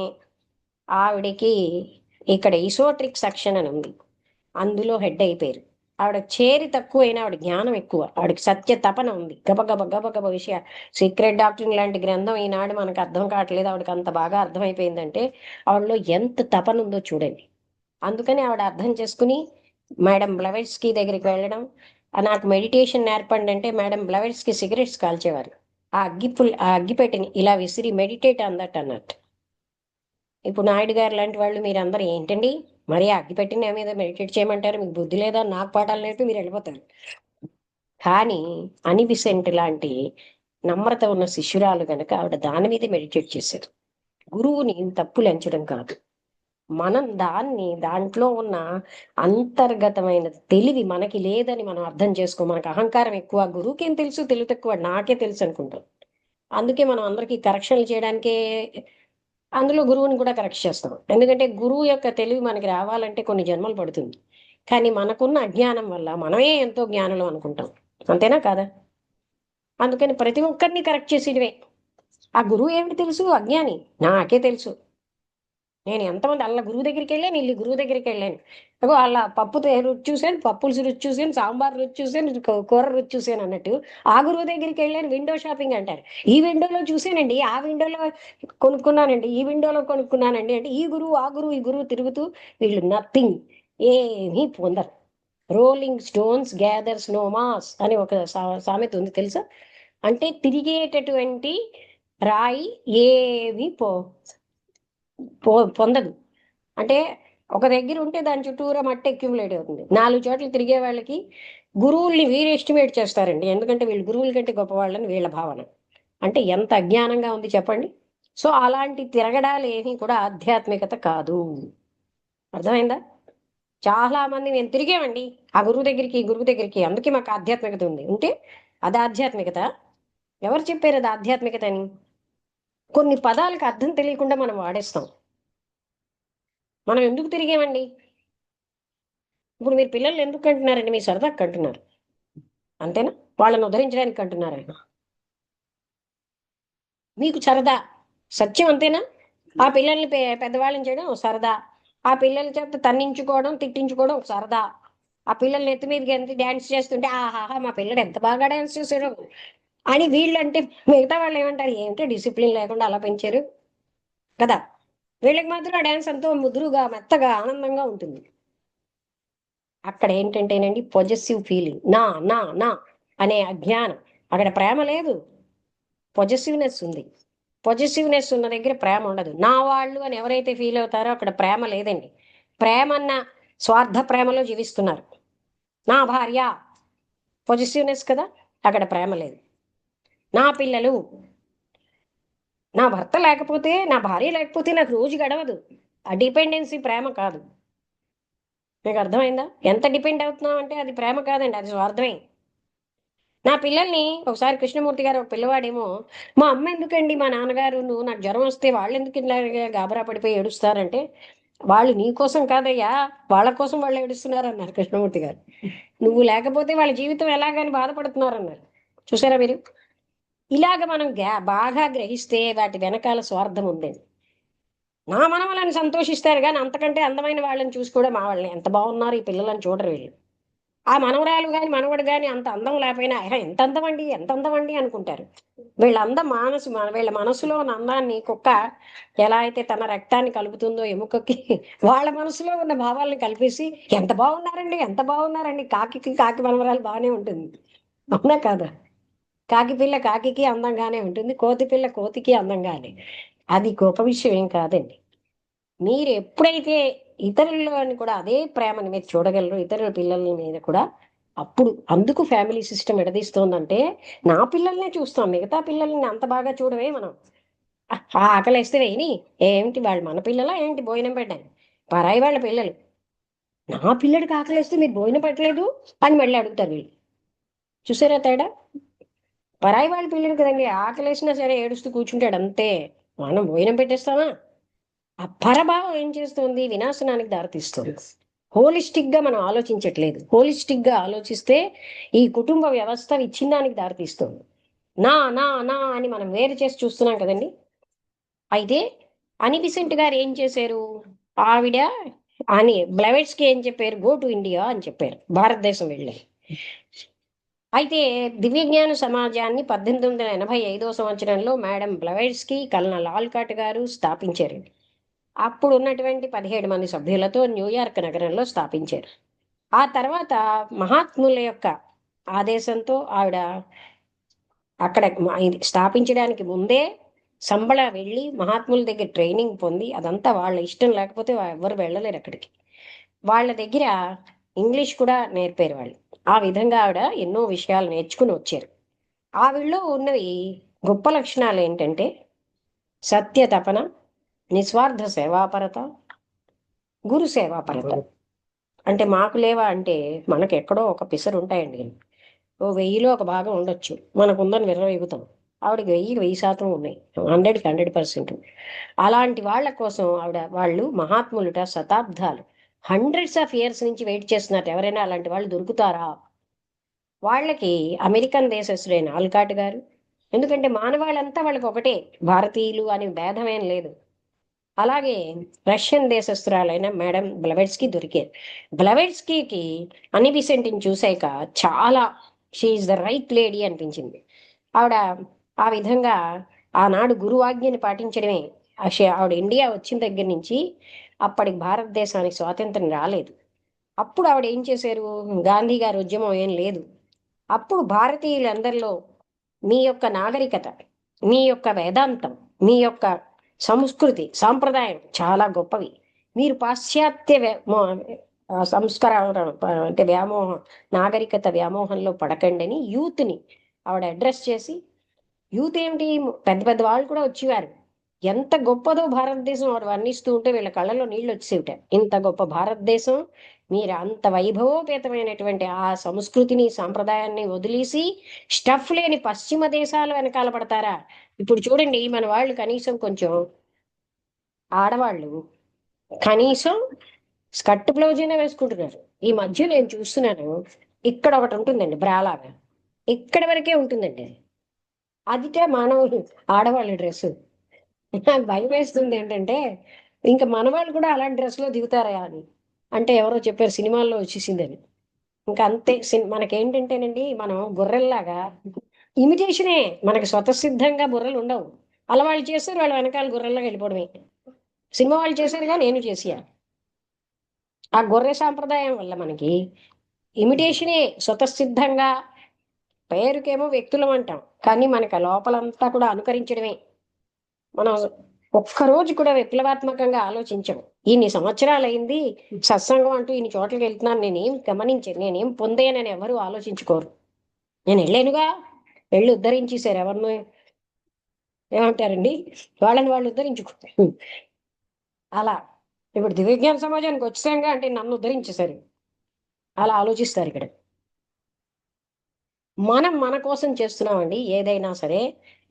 ఆవిడకి ఇక్కడ ఇసోట్రిక్ సెక్షన్ అని ఉంది, అందులో హెడ్ అయిపోయారు. ఆవిడ చేరి తక్కువైనా ఆవిడ జ్ఞానం ఎక్కువ, ఆవిడకి సత్య తపన ఉంది. గబగబ గబగబ విషయ సీక్రెట్ డాక్టరింగ్ లాంటి గ్రంథం ఈనాడు మనకు అర్థం కావట్లేదు, ఆవిడకి అంత బాగా అర్థమైపోయిందంటే ఆవిడలో ఎంత తపన ఉందో చూడండి. అందుకని ఆవిడ అర్థం చేసుకుని మేడం బ్లవెట్స్కి దగ్గరికి వెళ్ళడం, నాకు మెడిటేషన్ నేర్పండి అంటే మేడం బ్లవెట్స్కి సిగరెట్స్ కాల్చేవారు. ఆ అగ్గిపెట్టిని ఇలా విసిరి మెడిటేట్ అందట్ అన్నట్టు. ఇప్పుడు నాయుడు గారు లాంటి వాళ్ళు మీరందరూ ఏంటండి మరి అగ్గిపెట్టిన నా మీద మెడిటేట్ చేయమంటారు, మీకు బుద్ధి లేదా, నాకు పాఠాలు నేర్పి మీరు వెళ్ళిపోతారు. కానీ అని బిసెంట్ లాంటి నమ్రత ఉన్న శిష్యురాలు కనుక ఆవిడ దాని మీద మెడిటేట్ చేశారు. గురువుని తప్పులు ఎంచడం కాదు, మనం దాంట్లో ఉన్న అంతర్గతమైన తెలివి మనకి లేదని మనం అర్థం చేసుకో. మనకు అహంకారం ఎక్కువ, గురువుకి ఏం తెలుసు, తెలివి తక్కువ, నాకే తెలుసు అనుకుంటాం. అందుకే మనం అందరికీ కరెక్షన్లు చేయడానికే అందులో గురువుని కూడా కరెక్ట్ చేస్తాం. ఎందుకంటే గురువు యొక్క తెలివి మనకి రావాలంటే కొన్ని జన్మలు పడుతుంది. కానీ మనకున్న అజ్ఞానం వల్ల మనమే ఎంతో జ్ఞానులు అనుకుంటాం. అంతేనా కాదా? అందుకని ప్రతి ఒక్కరిని కరెక్ట్ చేసేటివే. ఆ గురువు ఏమిటి తెలుసు, అజ్ఞాని, నాకే తెలుసు. నేను ఎంతమంది అలా గురువు దగ్గరికి వెళ్ళాను, ఇల్లు గురువు దగ్గరికి వెళ్ళాను, అగో అలా పప్పు రుచి చూశాను, పప్పులు రుచి చూశాను, సాంబార్ రుచి చూశాను, కూర రుచి చూశాను అన్నట్టు ఆ గురువు దగ్గరికి వెళ్ళాను. విండో షాపింగ్ అంటారు. ఈ విండోలో చూశానండి, ఆ విండోలో కొనుక్కున్నానండి, ఈ విండోలో కొనుక్కున్నానండి అంటే ఈ గురువు ఆ గురువు ఈ గురువు తిరుగుతూ వీళ్ళు నథింగ్, ఏమీ పొందరు. Rolling stones gathers no moss అని ఒక సామెత ఉంది తెలుసా? అంటే తిరిగేటటువంటి రాయి ఏమీ పొందదు. అంటే ఒక దగ్గర ఉంటే దాని చుట్టూరా మట్టి అక్యుములేట్ అవుతుంది. 4 చోట్ల తిరిగే వాళ్ళకి గురువుల్ని వీరు ఎస్టిమేట్ చేస్తారండి, ఎందుకంటే వీళ్ళు గురువుల కంటే గొప్పవాళ్ళని వీళ్ళ భావన. అంటే ఎంత అజ్ఞానంగా ఉంది చెప్పండి. సో అలాంటి తిరగడాలు ఏమీ కూడా ఆధ్యాత్మికత కాదు. అర్థమైందా? చాలా మంది మేము తిరిగామండి ఆ గురువు దగ్గరికి ఈ గురువు దగ్గరికి, అందుకే మాకు ఆధ్యాత్మికత ఉంది ఉంటే అది ఆధ్యాత్మికత? ఎవరు చెప్పారు అది ఆధ్యాత్మికత అని? కొన్ని పదాలకు అర్థం తెలియకుండా మనం వాడేస్తాం. మనం ఎందుకు తిరిగామండి? ఇప్పుడు మీరు పిల్లల్ని ఎందుకు అంటున్నారండి? మీ సరదాకి అంటున్నారు, అంతేనా? వాళ్ళని ఉద్ధరించడానికి అంటున్నారు. మీకు సరదా, సత్యం, అంతేనా? ఆ పిల్లల్ని పెద్దవాళ్ళని చేయడం ఒక సరదా, ఆ పిల్లల చేత తన్నించుకోవడం తిట్టించుకోవడం ఒక సరదా, ఆ పిల్లల్ని ఎత్తి మీదకి ఎంత డ్యాన్స్ చేస్తుంటే ఆహాహా మా పిల్లడు ఎంత బాగా డ్యాన్స్ చేశాడు అని వీళ్ళంటే మిగతా వాళ్ళు ఏమంటారు, ఏమిటో డిసిప్లిన్ లేకుండా అలా పెంచారు కదా. వీళ్ళకి మాత్రం ఆ డ్యాన్స్ ఎంతో ముదురుగా మెత్తగా ఆనందంగా ఉంటుంది. అక్కడ ఏంటంటేనండి పొజెసివ్ ఫీలింగ్, నా నా నా అనే అజ్ఞానం. అక్కడ ప్రేమ లేదు, పొజెసివ్నెస్ ఉంది. పొజెసివ్నెస్ ఉన్న దగ్గర ప్రేమ ఉండదు. నా వాళ్ళు అని ఎవరైతే ఫీల్ అవుతారో అక్కడ ప్రేమ లేదండి. ప్రేమ అన్న స్వార్థ ప్రేమలో జీవిస్తున్నారు. నా భార్య పొజెసివ్నెస్ కదా, అక్కడ ప్రేమ లేదు. నా పిల్లలు, నా భర్త లేకపోతే, నా భార్య లేకపోతే నాకు రోజు గడవదు, ఆ డిపెండెన్సీ ప్రేమ కాదు. మీకు అర్థమైందా? ఎంత డిపెండ్ అవుతున్నాం అంటే అది ప్రేమ కాదండి, అది స్వార్థమే. నా పిల్లల్ని ఒకసారి కృష్ణమూర్తి గారు ఒక పిల్లవాడేమో, మా అమ్మ ఎందుకండి మా నాన్నగారు నువ్వు నాకు జ్వరం వస్తే వాళ్ళు ఎందుకు ఇలా గాబరా పడిపోయి ఏడుస్తారంటే, వాళ్ళు నీ కోసం కాదయ్యా, వాళ్ళ కోసం వాళ్ళు ఏడుస్తున్నారు అన్నారు కృష్ణమూర్తి గారు. నువ్వు లేకపోతే వాళ్ళ జీవితం ఎలాగని బాధపడుతున్నారు అన్నారు. చూసారా మీరు? ఇలాగ మనం బాగా గ్రహిస్తే వాటి వెనకాల స్వార్థం ఉందండి. నా మనవలని సంతోషిస్తారు కానీ అంతకంటే అందమైన వాళ్ళని చూసి కూడా మా వాళ్ళని ఎంత బాగున్నారు ఈ పిల్లలని చూడరు వీళ్ళు. ఆ మనవరాలు గాని మనవడు గాని అంత అందం లేకపోయినా ఎంత అందం అండి ఎంత అందం అండి అనుకుంటారు. వీళ్ళ అందం వీళ్ళ మనసులో ఉన్న అందాన్ని కుక్క ఎలా అయితే తన రక్తాన్ని కలుపుతుందో ఎముకకి, వాళ్ళ మనసులో ఉన్న భావాలను కలిపేసి ఎంత బాగున్నారండి ఎంత బాగున్నారండి. కాకి మనవరాలు బాగానే ఉంటుంది, అవునా కాదా? కాకి పిల్ల కాకికి అందంగానే ఉంటుంది, కోతి పిల్ల కోతికి అందంగానే. అది గొప్ప విషయం ఏం కాదండి. మీరు ఎప్పుడైతే ఇతరులని కూడా అదే ప్రేమని మీరు చూడగలరు, ఇతరుల పిల్లల మీద కూడా, అప్పుడు అందుకు ఫ్యామిలీ సిస్టమ్ ఎడదీస్తోందంటే నా పిల్లల్నే చూస్తాం, మిగతా పిల్లల్ని అంత బాగా చూడమే మనం. ఆకలిస్తే వేయని, ఏమిటి వాళ్ళు మన పిల్లలా ఏంటి భోజనం పెట్టాను, పరాయి వాళ్ళ పిల్లలు. నా పిల్లడికి ఆకలేస్తే మీరు భోజనం పెట్టలేదు అని మళ్ళీ అడుగుతారు వీళ్ళు. చూసారా తేడా? పరాయి వాళ్ళ పిల్లడు కదండి, ఆకలేసినా సరే ఏడుస్తూ కూర్చుంటాడు అంతే. మనం భోజనం పెట్టేస్తామా? ఆ పరభావం ఏం చేస్తుంది? వినాశనానికి దారితీస్తుంది. హోలిస్టిక్ గా మనం ఆలోచించట్లేదు. హోలిస్టిక్ గా ఆలోచిస్తే ఈ కుటుంబ వ్యవస్థ విచ్ఛిన్నానికి దారితీస్తుంది. నా నా నా అని మనం వేరు చేసి చూస్తున్నాం కదండి. అయితే అని బిసెంట్ గారు ఏం చేశారు? ఆవిడ అని బ్లెవెట్స్కి ఏం చెప్పారు? గో టు ఇండియా అని చెప్పారు, భారతదేశం వెళ్ళి. అయితే దివ్యజ్ఞాన సమాజాన్ని 1885 సంవత్సరంలో మేడం బ్లెవెట్స్కి కల్నల్ ఆల్కాట్ గారు స్థాపించారు. అప్పుడు ఉన్నటువంటి 17 మంది సభ్యులతో న్యూయార్క్ నగరంలో స్థాపించారు. ఆ తర్వాత మహాత్ముల యొక్క ఆదేశంతో ఆవిడ అక్కడ ఇది స్థాపించడానికి ముందే సంబళ వెళ్ళి మహాత్ముల దగ్గర ట్రైనింగ్ పొంది, అదంతా వాళ్ళ ఇష్టం లేకపోతే ఎవరు వెళ్ళలేరు అక్కడికి. వాళ్ళ దగ్గర ఇంగ్లీష్ కూడా నేర్పారు వాళ్ళు. ఆ విధంగా ఆవిడ ఎన్నో విషయాలు నేర్చుకుని వచ్చారు. ఆవిడలో ఉన్నవి గొప్ప లక్షణాలు ఏంటంటే సత్య తపన, నిస్వార్థ సేవాపరత, గురు సేవాపరత. అంటే మాకు లేవా అంటే మనకు ఎక్కడో ఒక పిసరు ఉంటాయండి. ఓ 1000లో ఒక భాగం ఉండొచ్చు, మనకుందని విర్రవీగుతాం. ఆవిడకి 1000% ఉన్నాయి, 100కి 100%. అలాంటి వాళ్ళ కోసం ఆవిడ వాళ్ళు మహాత్ములుట శతాబ్దాలు, హండ్రెడ్స్ ఆఫ్ ఇయర్స్ నుంచి వెయిట్ చేస్తున్నారు. ఎవరైనా అలాంటి వాళ్ళు దొరుకుతారా? వాళ్ళకి అమెరికన్ దేశస్థుడైన ఆల్కాట్ గారు, ఎందుకంటే మానవాళంతా వాళ్ళకి ఒకటే, భారతీయులు అని భేదమేం లేదు. అలాగే రష్యన్ దేశస్తురాలైన మేడం బ్లవెట్స్కి దొరికారు. బ్లవెట్స్కి అని బిసెంట్ని చూసాక చాలా షీఈ్ ద రైట్ లేడీ అనిపించింది. ఆవిడ ఆ విధంగా ఆనాడు గురువాజ్ఞని పాటించడమే. ఆవిడ ఇండియా వచ్చిన దగ్గర నుంచి అప్పటికి భారతదేశానికి స్వాతంత్రం రాలేదు. అప్పుడు ఆవిడ ఏం చేశారు? గాంధీ గారి ఉద్యమం ఏం లేదు. అప్పుడు భారతీయులందరిలో మీ యొక్క నాగరికత, మీ యొక్క వేదాంతం, మీ యొక్క సంస్కృతి సాంప్రదాయం చాలా గొప్పవి. మీరు పాశ్చాత్య సంస్కరణ అంటే వ్యామోహం, నాగరికత వ్యామోహంలో పడకండి అని యూత్ని ఆవిడ అడ్రస్ చేసి, యూత్ ఏమిటి, పెద్ద పెద్ద వాళ్ళు కూడా వచ్చేవారు. ఎంత గొప్పదో భారతదేశం ఆవిడ వర్ణిస్తూ ఉంటే వీళ్ళ కళ్ళలో నీళ్ళు వచ్చేవిట. ఇంత గొప్ప భారతదేశం, మీరు అంత వైభవోపేతమైనటువంటి ఆ సంస్కృతిని సాంప్రదాయాన్ని వదిలేసి స్టఫ్ లేని పశ్చిమ దేశాలు వెనకాల పడతారా? ఇప్పుడు చూడండి, మన వాళ్ళు కనీసం కొంచెం ఆడవాళ్ళు కనీసం స్కర్ట్ బ్లౌజ్ అయినా వేసుకుంటున్నారు. ఈ మధ్య నేను చూస్తున్నాను, ఇక్కడ ఒకటి ఉంటుందండి బ్రాలాగా, ఇక్కడ వరకే ఉంటుందండి. అదిటే మానవులు ఆడవాళ్ళ డ్రెస్సు. నాకు భయం వేస్తుంది ఏంటంటే ఇంకా మనవాళ్ళు కూడా అలాంటి డ్రెస్లో దిగుతారా అని. అంటే ఎవరో చెప్పారు సినిమాల్లో వచ్చేసిందని. ఇంకా అంతే. మనకేంటంటేనండి, మనం గొర్రెల్లాగా ఇమిటేషనే, మనకి స్వతసిద్ధంగా బుర్రలు ఉండవు. అలా వాళ్ళు చేస్తారు, వాళ్ళ వెనకాల గొర్రెల్లాగా వెళ్ళిపోవడమే. సినిమా వాళ్ళు చేశారుగా, నేను చేసియా. ఆ గొర్రె సాంప్రదాయం వల్ల మనకి ఇమిటేషనే, స్వతసిద్ధంగా పేరుకేమో వ్యక్తులం అంటాం, కానీ మనకి లోపలంతా కూడా అనుకరించడమే. మనం ఒక్కరోజు కూడా విప్లవాత్మకంగా ఆలోచించం. ఇన్ని సంవత్సరాలు అయింది సత్సంగం అంటూ ఇన్ని చోట్లకి వెళ్తున్నాను, నేనేం గమనించాను, నేనేం పొందానని ఎవరు ఆలోచించుకోరు. నేను వెళ్ళానుగా, వెళ్ళి ఉద్ధరించేశారు ఎవరినో, ఏమంటారండి, వాళ్ళని వాళ్ళు ఉద్ధరించుకుంటారు. అలా ఇప్పుడు దివ్యజ్ఞాన సమాజానికి వచ్చాంగా అంటే నన్ను ఉద్ధరించేశారు, అలా ఆలోచిస్తారు ఇక్కడ. మనం మన కోసం చేస్తున్నామండి ఏదైనా సరే.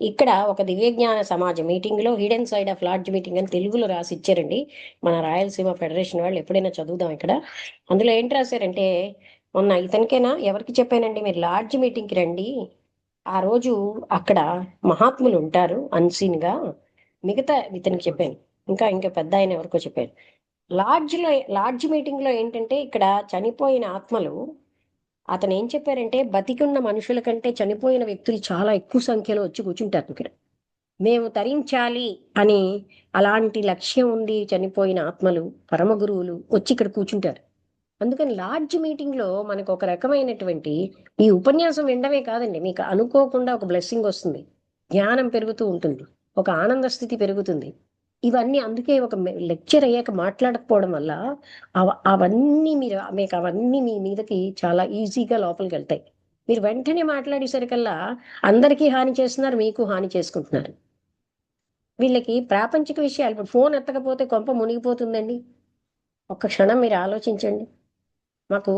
ఇక్కడ ఒక దివ్యజ్ఞాన సమాజ మీటింగ్లో hidden side of large meeting అని తెలుగులో రాసి ఇచ్చారండి మన రాయలసీమ ఫెడరేషన్ వాళ్ళు. ఎప్పుడైనా చదువుదాం ఇక్కడ. అందులో ఏంటి రాశారంటే, మొన్న ఇతనికైనా ఎవరికి చెప్పానండి, మీరు లార్జ్ మీటింగ్కి రండి, ఆ రోజు అక్కడ మహాత్ములు ఉంటారు అన్సీన్గా. మిగతా ఇతనికి చెప్పాను, ఇంకా ఇంకా పెద్ద ఆయన ఎవరికో చెప్పాను. లార్జ్ మీటింగ్లో ఏంటంటే, ఇక్కడ చనిపోయిన ఆత్మలు, అతను ఏం చెప్పారంటే, బతికున్న మనుషుల కంటే చనిపోయిన వ్యక్తులు చాలా ఎక్కువ సంఖ్యలో వచ్చి కూర్చుంటారు ఇక్కడ. మేము తరించాలి అని అలాంటి లక్ష్యం ఉంది చనిపోయిన ఆత్మలు, పరమ గురువులు వచ్చి ఇక్కడ కూర్చుంటారు. అందుకని లార్జ్ మీటింగ్లో మనకు ఒక రకమైనటువంటి ఈ ఉపన్యాసం వినడమే కాదండి, మీకు అనుకోకుండా ఒక బ్లెస్సింగ్ వస్తుంది, జ్ఞానం పెరుగుతూ ఉంటుంది, ఒక ఆనంద స్థితి పెరుగుతుంది. ఇవన్నీ అందుకే ఒక లెక్చర్ అయ్యాక మాట్లాడకపోవడం వల్ల అవన్నీ మీకు అవన్నీ మీ మీదకి చాలా ఈజీగా లోపలికి వెళ్తాయి. మీరు వెంటనే మాట్లాడేసరికల్లా అందరికీ హాని చేస్తున్నారు, మీకు హాని చేసుకుంటున్నారు. వీళ్ళకి ప్రాపంచిక విషయాలు, ఇప్పుడు ఫోన్ ఎత్తకపోతే కొంప మునిగిపోతుందండి. ఒక్క క్షణం మీరు ఆలోచించండి. మాకు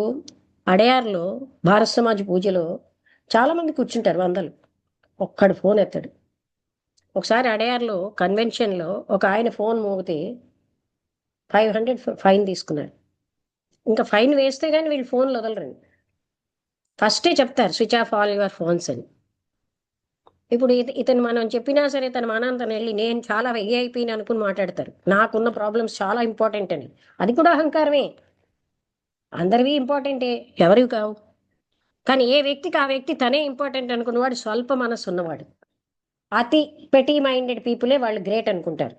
అడయార్లో భారత సమాజ్ పూజలో చాలామంది కూర్చుంటారు, వందలు. ఒక్కడు ఫోన్ ఎత్తాడు. ఒకసారి అడయార్లో కన్వెన్షన్లో ఒక ఆయన ఫోన్ మోగితే 500 ఫైన్ తీసుకున్నాడు. ఇంకా ఫైన్ వేస్తే కానీ వీళ్ళు ఫోన్లు వదలరండి. ఫస్టే చెప్తారు switch off all your phones అని. ఇప్పుడు ఇతను మనం చెప్పినా సరే తన మానాంతను వెళ్ళి నేను చాలా అయిపోయిన అనుకుని మాట్లాడతారు, నాకున్న ప్రాబ్లమ్స్ చాలా ఇంపార్టెంట్ అని. అది కూడా అహంకారమే. అందరివి ఇంపార్టెంటే, ఎవరివి కావు. కానీ ఏ వ్యక్తికి ఆ వ్యక్తి తనే ఇంపార్టెంట్ అనుకున్నవాడు స్వల్ప మనస్సు ఉన్నవాడు. అతి పెటీ మైండెడ్ పీపులే వాళ్ళు గ్రేట్ అనుకుంటారు.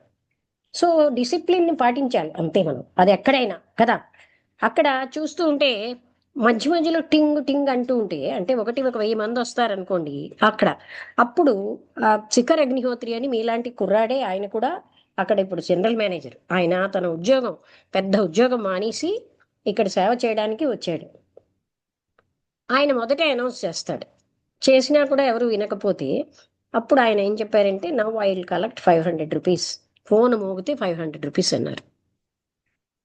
సో డిసిప్లిన్ని పాటించాలి అంతే మనం, అది ఎక్కడైనా కదా. అక్కడ చూస్తూ ఉంటే మధ్య మధ్యలో టింగ్ టింగ్ అంటూ ఉంటే, అంటే ఒకటి ఒక 1000 మంది వస్తారనుకోండి అక్కడ. అప్పుడు శిఖర్ అగ్నిహోత్రి అని మీలాంటి కుర్రాడే, ఆయన కూడా అక్కడ ఇప్పుడు జనరల్ మేనేజర్. ఆయన తన ఉద్యోగం, పెద్ద ఉద్యోగం మానేసి ఇక్కడ సేవ చేయడానికి వచ్చాడు. ఆయన మొదట అనౌన్స్ చేస్తాడు, చేసినా కూడా ఎవరు వినకపోతే అప్పుడు ఆయన ఏం చెప్పారంటే, now I will collect 500 rupees. Phone మోగితే 500 రూపీస్ అన్నారు.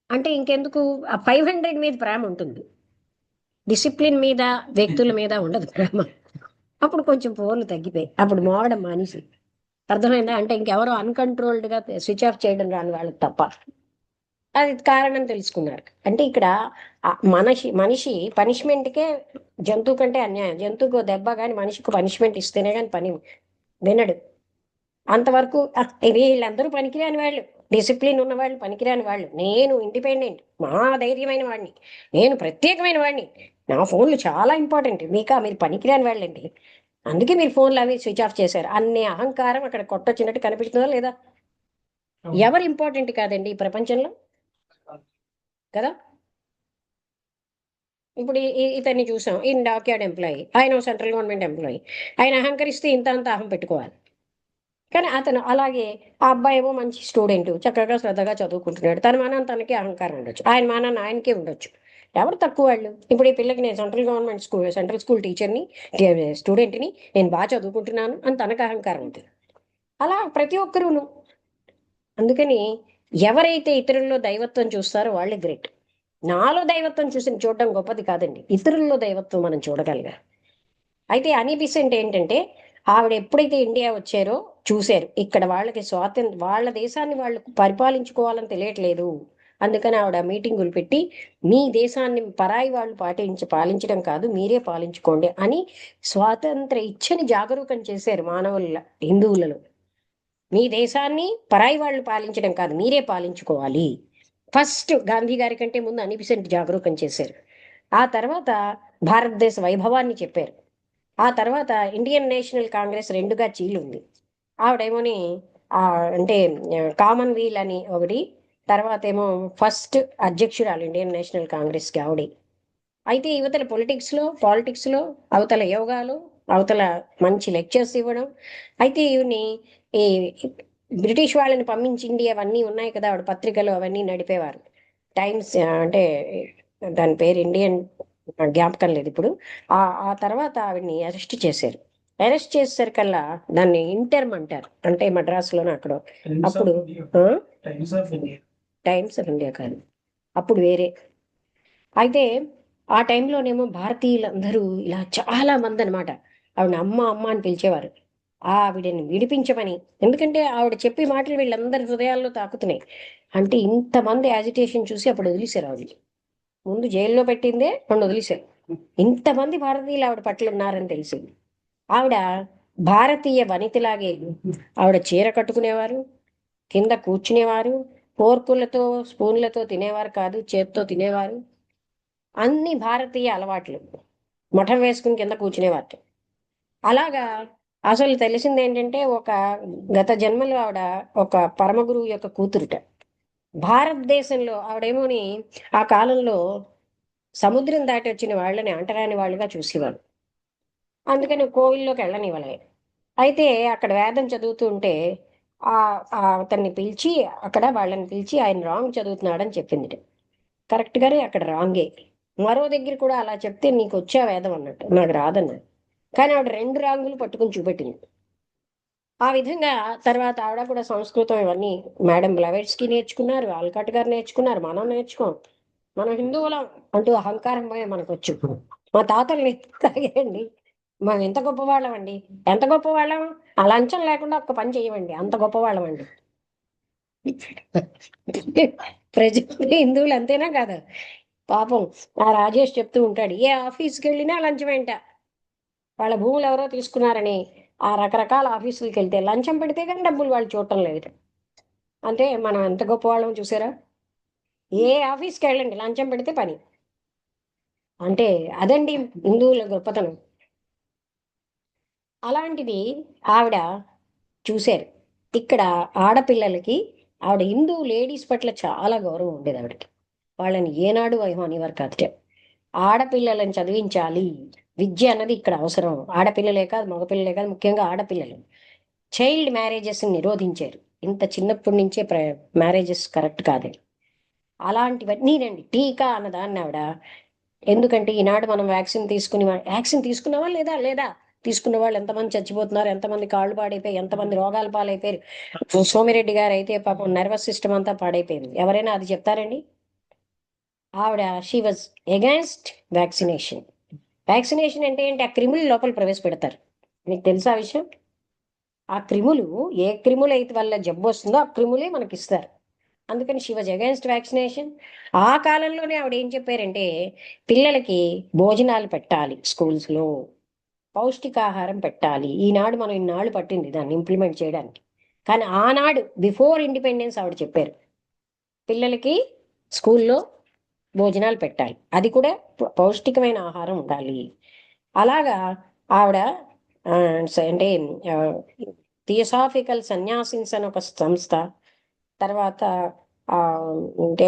అంటే ఇంకెందుకు, ఆ 500 మీద ప్రేమ ఉంటుంది, డిసిప్లిన్ మీద వ్యక్తుల మీద ఉండదు ప్రేమ. అప్పుడు కొంచెం ఫోన్లు తగ్గిపోయి అప్పుడు మోగడం మానేసి. అర్థమైందా? అంటే ఇంకెవరో అన్కంట్రోల్డ్గా స్విచ్ ఆఫ్ చేయడం రాని వాళ్ళకి తప్ప. అది కారణం తెలుసుకున్నారు. అంటే ఇక్కడ మనిషి మనిషి పనిష్మెంట్కే, జంతువు కంటే అన్యాయం. జంతువుకు దెబ్బ కానీ మనిషికి పనిష్మెంట్ ఇస్తేనే కానీ పని వినడు. అంతవరకు వీళ్ళందరూ పనికిరాని వాళ్ళు, డిసిప్లిన్ ఉన్న వాళ్ళు పనికిరాని వాళ్ళు. నేను ఇండిపెండెంట్, మహా ధైర్యమైన వాడిని, నేను ప్రత్యేకమైన వాడిని, నా ఫోన్లు చాలా ఇంపార్టెంట్, మీరు పనికిరాని వాళ్ళండి, అందుకే మీరు ఫోన్లు అవి స్విచ్ ఆఫ్ చేశారు అనే అహంకారం అక్కడ కొట్టొచ్చినట్టు కనిపిస్తుందా లేదా? ఎవరు ఇంపార్టెంట్ కాదండి ఈ ప్రపంచంలో కదా. ఇప్పుడు ఇతన్ని చూసాం, ఈ డాక్యార్డ్ ఎంప్లాయీ, ఆయన సెంట్రల్ గవర్నమెంట్ ఎంప్లాయీ. ఆయన అహంకరిస్తే ఇంత అంత అహం పెట్టుకోవాలి. కానీ అతను అలాగే, ఆ అబ్బాయి ఏమో మంచి స్టూడెంట్, చక్కగా శ్రద్ధగా చదువుకుంటున్నాడు, తన మానాన్ని తనకి అహంకారం ఉండొచ్చు, ఆయన మానాన్ని ఆయనకే ఉండొచ్చు. ఎవరు తక్కువ వాళ్ళు? ఇప్పుడు ఈ పిల్లకి నేను సెంట్రల్ స్కూల్ టీచర్ని, స్టూడెంట్ని, నేను బాగా చదువుకుంటున్నాను అని తనకు అహంకారం ఉంటుంది. అలా ప్రతి ఒక్కరూను. అందుకని ఎవరైతే ఇతరుల్లో దైవత్వం చూస్తారో వాళ్ళే గ్రేట్. నాలో దైవత్వం చూడడం గొప్పది కాదండి, ఇతరుల్లో దైవత్వం మనం చూడగలిగా. అయితే అనీ బిసెంట్ ఏంటంటే, ఆవిడ ఎప్పుడైతే ఇండియా వచ్చారో చూశారు ఇక్కడ వాళ్ళకి వాళ్ళ దేశాన్ని వాళ్ళు పరిపాలించుకోవాలని తెలియట్లేదు. అందుకని ఆవిడ మీటింగులు పెట్టి, మీ దేశాన్ని పరాయి వాళ్ళు పాలించడం కాదు, మీరే పాలించుకోండి అని స్వాతంత్ర ఇచ్చని జాగరూకం చేశారు హిందువులలో. మీ దేశాన్ని పరాయి వాళ్ళు పాలించడం కాదు, మీరే పాలించుకోవాలి. ఫస్ట్ గాంధీ గారి కంటే ముందు అనీ బిసెంట్ జాగరూకం చేశారు. ఆ తర్వాత భారతదేశ వైభవాన్ని చెప్పారు. ఆ తర్వాత ఇండియన్ నేషనల్ కాంగ్రెస్ రెండుగా చీలుంది. ఆవిడేమోని అంటే కామన్వీల్ అని ఒకటి, తర్వాత ఏమో ఫస్ట్ అధ్యక్షురాలు ఇండియన్ నేషనల్ కాంగ్రెస్కి ఆవిడే. అయితే యువతల పాలిటిక్స్లో అవతల యోగాలు, అవతల మంచి లెక్చర్స్ ఇవ్వడం. అయితే ఈవిని ఈ బ్రిటిష్ వాళ్ళని పంపించి ఇండియా అవన్నీ ఉన్నాయి కదా, ఆవిడ పత్రికలు అవన్నీ నడిపేవారు. టైమ్స్ అంటే దాని పేరు ఇండియన్, జ్ఞాపకం లేదు ఇప్పుడు. ఆ తర్వాత ఆవిడ్ని అరెస్ట్ చేశారు. అరెస్ట్ చేసేసరికల్లా దాన్ని ఇంటర్మ్ అంటారు, అంటే మద్రాసులోనే అక్కడ. అప్పుడు టైమ్స్ ఆఫ్ ఇండియా కాదు, అప్పుడు వేరే. అయితే ఆ టైంలోనేమో భారతీయులందరూ ఇలా చాలా మంది అనమాట ఆవిడ అమ్మ అమ్మ అని పిలిచేవారు, ఆవిడని విడిపించమని. ఎందుకంటే ఆవిడ చెప్పే మాటలు వీళ్ళందరి హృదయాల్లో తాకుతున్నాయి. అంటే ఇంతమంది యాజిటేషన్ చూసి అప్పుడు వదిలేశారు ఆవిడ. ముందు జైల్లో పెట్టిందే రెండు వదిలేశారు. ఇంతమంది భారతీయులు ఆవిడ పట్ల ఉన్నారని తెలిసింది. ఆవిడ భారతీయ వనితలాగే ఆవిడ చీర కట్టుకునేవారు, కింద కూర్చునేవారు, ఫోర్కులతో స్పూన్లతో తినేవారు కాదు, చేత్తో తినేవారు. అన్ని భారతీయ అలవాట్లు, మఠం వేసుకుని కింద కూర్చునేవారు. అలాగా అసలు తెలిసింది ఏంటంటే, గత జన్మలో ఆవిడ ఒక పరమగురువు యొక్క కూతురుట. భారతదేశంలో ఆవిడేమోని ఆ కాలంలో సముద్రం దాటి వచ్చిన వాళ్ళని అంటరాని వాళ్ళుగా చూసేవాళ్ళు. అందుకని కోవిల్లోకి వెళ్ళనివ్వలే. అయితే అక్కడ వేదం చదువుతూ ఉంటే ఆ అతన్ని పిలిచి, అక్కడ వాళ్ళని పిలిచి ఆయన రాంగ్ చదువుతున్నాడని చెప్పింది. కరెక్ట్గానే అక్కడ రాంగే. మరో దగ్గర కూడా అలా చెప్తే నీకు వచ్చా వేదం అన్నట్టు, నాకు రాదన్నాడు. కానీ ఆవిడ రెండు రాంగులు పట్టుకుని చూపెట్టింది. ఆ విధంగా తర్వాత ఆవిడ కూడా సంస్కృతం ఇవన్నీ మేడం బ్లవెట్స్కి నేర్చుకున్నారు, ఆల్కాట్ గారు నేర్చుకున్నారు, మనం నేర్చుకోం. మనం హిందువులం అంటూ అహంకారం పోయే మనకు వచ్చు. మా తాతలు తాగేయండి, మనం ఎంత గొప్పవాళ్ళం అండి, ఎంత గొప్పవాళ్ళం, ఆ లంచం లేకుండా ఒక్క పని చేయమండి, అంత గొప్పవాళ్ళం అండి. ప్రజలు హిందువులు అంతేనా కాదు? పాపం ఆ రాజేష్ చెప్తూ ఉంటాడు, ఏ ఆఫీస్కి వెళ్ళినా లంచం వెంట. వాళ్ళ భూములు ఎవరో తీసుకున్నారని ఆ రకరకాల ఆఫీసులకు వెళ్తే లంచం పెడితే కానీ డబ్బులు వాళ్ళు చూడటం లేదు. అంటే మనం ఎంత గొప్పవాళ్ళం చూసారా? ఏ ఆఫీస్కి వెళ్ళండి లంచం పెడితే పని. అంటే అదండి హిందువుల గొప్పతనం. అలాంటిది ఆవిడ చూశారు. ఇక్కడ ఆడపిల్లలకి, ఆవిడ హిందూ లేడీస్ పట్ల చాలా గౌరవం ఉండేది ఆవిడకి. వాళ్ళని ఏనాడు వైహం అనేవారు కాదుట. ఆడపిల్లలను చదివించాలి, విద్య అన్నది ఇక్కడ అవసరం. ఆడపిల్లలే కాదు, మగపిల్లలే కాదు, ముఖ్యంగా ఆడపిల్లలు. చైల్డ్ మ్యారేజెస్ నిరోధించారు. ఇంత చిన్నప్పటి నుంచే మ్యారేజెస్ కరెక్ట్ కాదు. అలాంటివన్నీనండి టీకా అన్నదాన్ని ఆవిడ. ఎందుకంటే ఈనాడు మనం వ్యాక్సిన్ తీసుకుని, వ్యాక్సిన్ తీసుకున్నావా లేదా, లేదా తీసుకున్న వాళ్ళు ఎంతమంది చచ్చిపోతున్నారు, ఎంతమంది కాళ్ళు పాడైపోయి, ఎంతమంది రోగాలు పాలైపోయారు. సోమిరెడ్డి గారు అయితే పాపం నర్వస్ సిస్టమ్ అంతా పాడైపోయింది. ఎవరైనా అది చెప్తారండి? ఆవిడ షీ వాజ్ ఎగైన్స్ట్ వ్యాక్సినేషన్. వ్యాక్సినేషన్ అంటే ఏంటి? ఆ క్రిములు లోపల ప్రవేశపెడతారు. మీకు తెలుసా ఆ విషయం? ఆ క్రిములు, ఏ క్రిములు అయితే వల్ల జబ్బు వస్తుందో ఆ క్రిములే మనకి ఇస్తారు. అందుకని షీ వాజ్ అగైన్స్ట్ వ్యాక్సినేషన్. ఆ కాలంలోనే ఆవిడ ఏం చెప్పారంటే, పిల్లలకి భోజనాలు పెట్టాలి స్కూల్స్లో, పౌష్టికాహారం పెట్టాలి. ఈనాడు మనం ఇన్నాళ్ళు పట్టింది దాన్ని ఇంప్లిమెంట్ చేయడానికి, కానీ ఆనాడు బిఫోర్ ఇండిపెండెన్స్ ఆవిడ చెప్పారు, పిల్లలకి స్కూల్లో భోజనాలు పెట్టాలి, అది కూడా పౌష్టికమైన ఆహారం ఉండాలి. అలాగా ఆవిడ ఆ, అంటే థియోసాఫికల్ సన్యాసిన్స్ అని ఒక సంస్థ, తర్వాత ఆ అంటే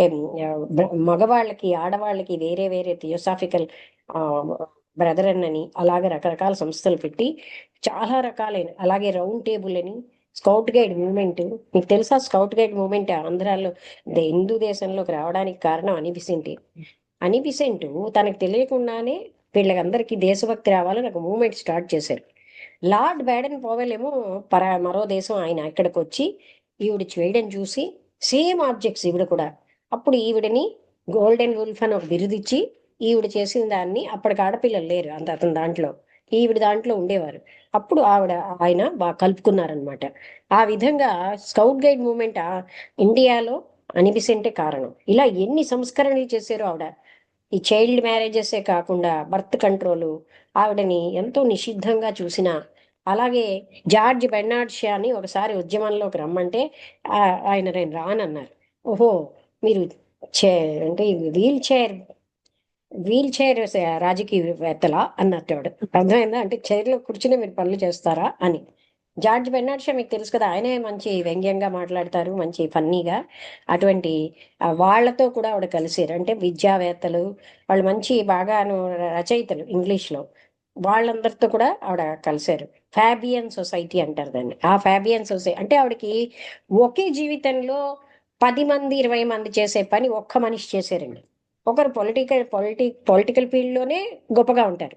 మగవాళ్ళకి ఆడవాళ్ళకి వేరే వేరే థియోసాఫికల్ బ్రదరన్ అని అలాగే రకరకాల సంస్థలు పెట్టి చాలా రకాలైన, అలాగే రౌండ్ టేబుల్ అని, స్కౌట్ గైడ్ మూవ్మెంట్. మీకు తెలుసా స్కౌట్ గైడ్ మూవ్మెంట్ ఆంధ్రాలో హిందూ దేశంలోకి రావడానికి కారణం అనిబిసెంట్. అనిబిసెంట్ తనకు తెలియకుండానే వీళ్ళకందరికీ దేశభక్తి రావాలని ఒక మూవ్మెంట్ స్టార్ట్ చేశారు. లార్డ్ బ్యాడెన్ పోవెల్ ఏమో మరో దేశం ఆయన ఇక్కడికి వచ్చి ఈవిడ చేయడం చూసి సేమ్ ఆబ్జెక్ట్స్ ఈవిడ కూడా, అప్పుడు ఈవిడని గోల్డెన్ వుల్ఫ్ అని ఒక బిరుదిచ్చి, ఈవిడ చేసిన దాన్ని, అప్పటికి ఆడపిల్లలు లేరు అంత అతని దాంట్లో, ఈవిడ దాంట్లో ఉండేవారు. అప్పుడు ఆయన బాగా కలుపుకున్నారనమాట. ఆ విధంగా స్కౌట్ గైడ్ మూవ్మెంట్ ఇండియాలో అనిబిసెంటే కారణం. ఇలా ఎన్ని సంస్కరణలు చేశారో ఆవిడ. ఈ చైల్డ్ మ్యారేజెసే కాకుండా బర్త్ కంట్రోలు ఆవిడని ఎంతో నిషిద్ధంగా చూసిన. అలాగే జార్జ్ బెర్నార్డ్ షా అని ఒకసారి ఉద్యమంలోకి రమ్మంటే ఆయన నేను రానన్నారు. ఓహో, మీరు చే అంటే వీల్ చైర్ వీల్ చైర్ రాజకీయవేత్తలా అన్నట్టు ఆవిడ. అర్థమైందా? అంటే చైర్లో కూర్చుని మీరు పనులు చేస్తారా అని. జార్జ్ బెర్నార్డ్ షా మీకు తెలుసు కదా, ఆయనే మంచి వ్యంగ్యంగా మాట్లాడతారు, మంచి ఫన్నీగా. అటువంటి వాళ్ళతో కూడా ఆవిడ కలిసారు. అంటే విద్యావేత్తలు, వాళ్ళు మంచి బాగాను రచయితలు ఇంగ్లీష్లో, వాళ్ళందరితో కూడా ఆవిడ కలిశారు. ఫ్యాబియన్ సొసైటీ అంటారు దాన్ని. ఆ ఫ్యాబియన్ సొసైటీ అంటే ఆవిడకి ఒకే జీవితంలో 10 మంది 20 మంది చేసే పని ఒక్క మనిషి చేశారండి. ఒకరు పొలిటికల్ ఫీల్డ్లోనే గొప్పగా ఉంటారు,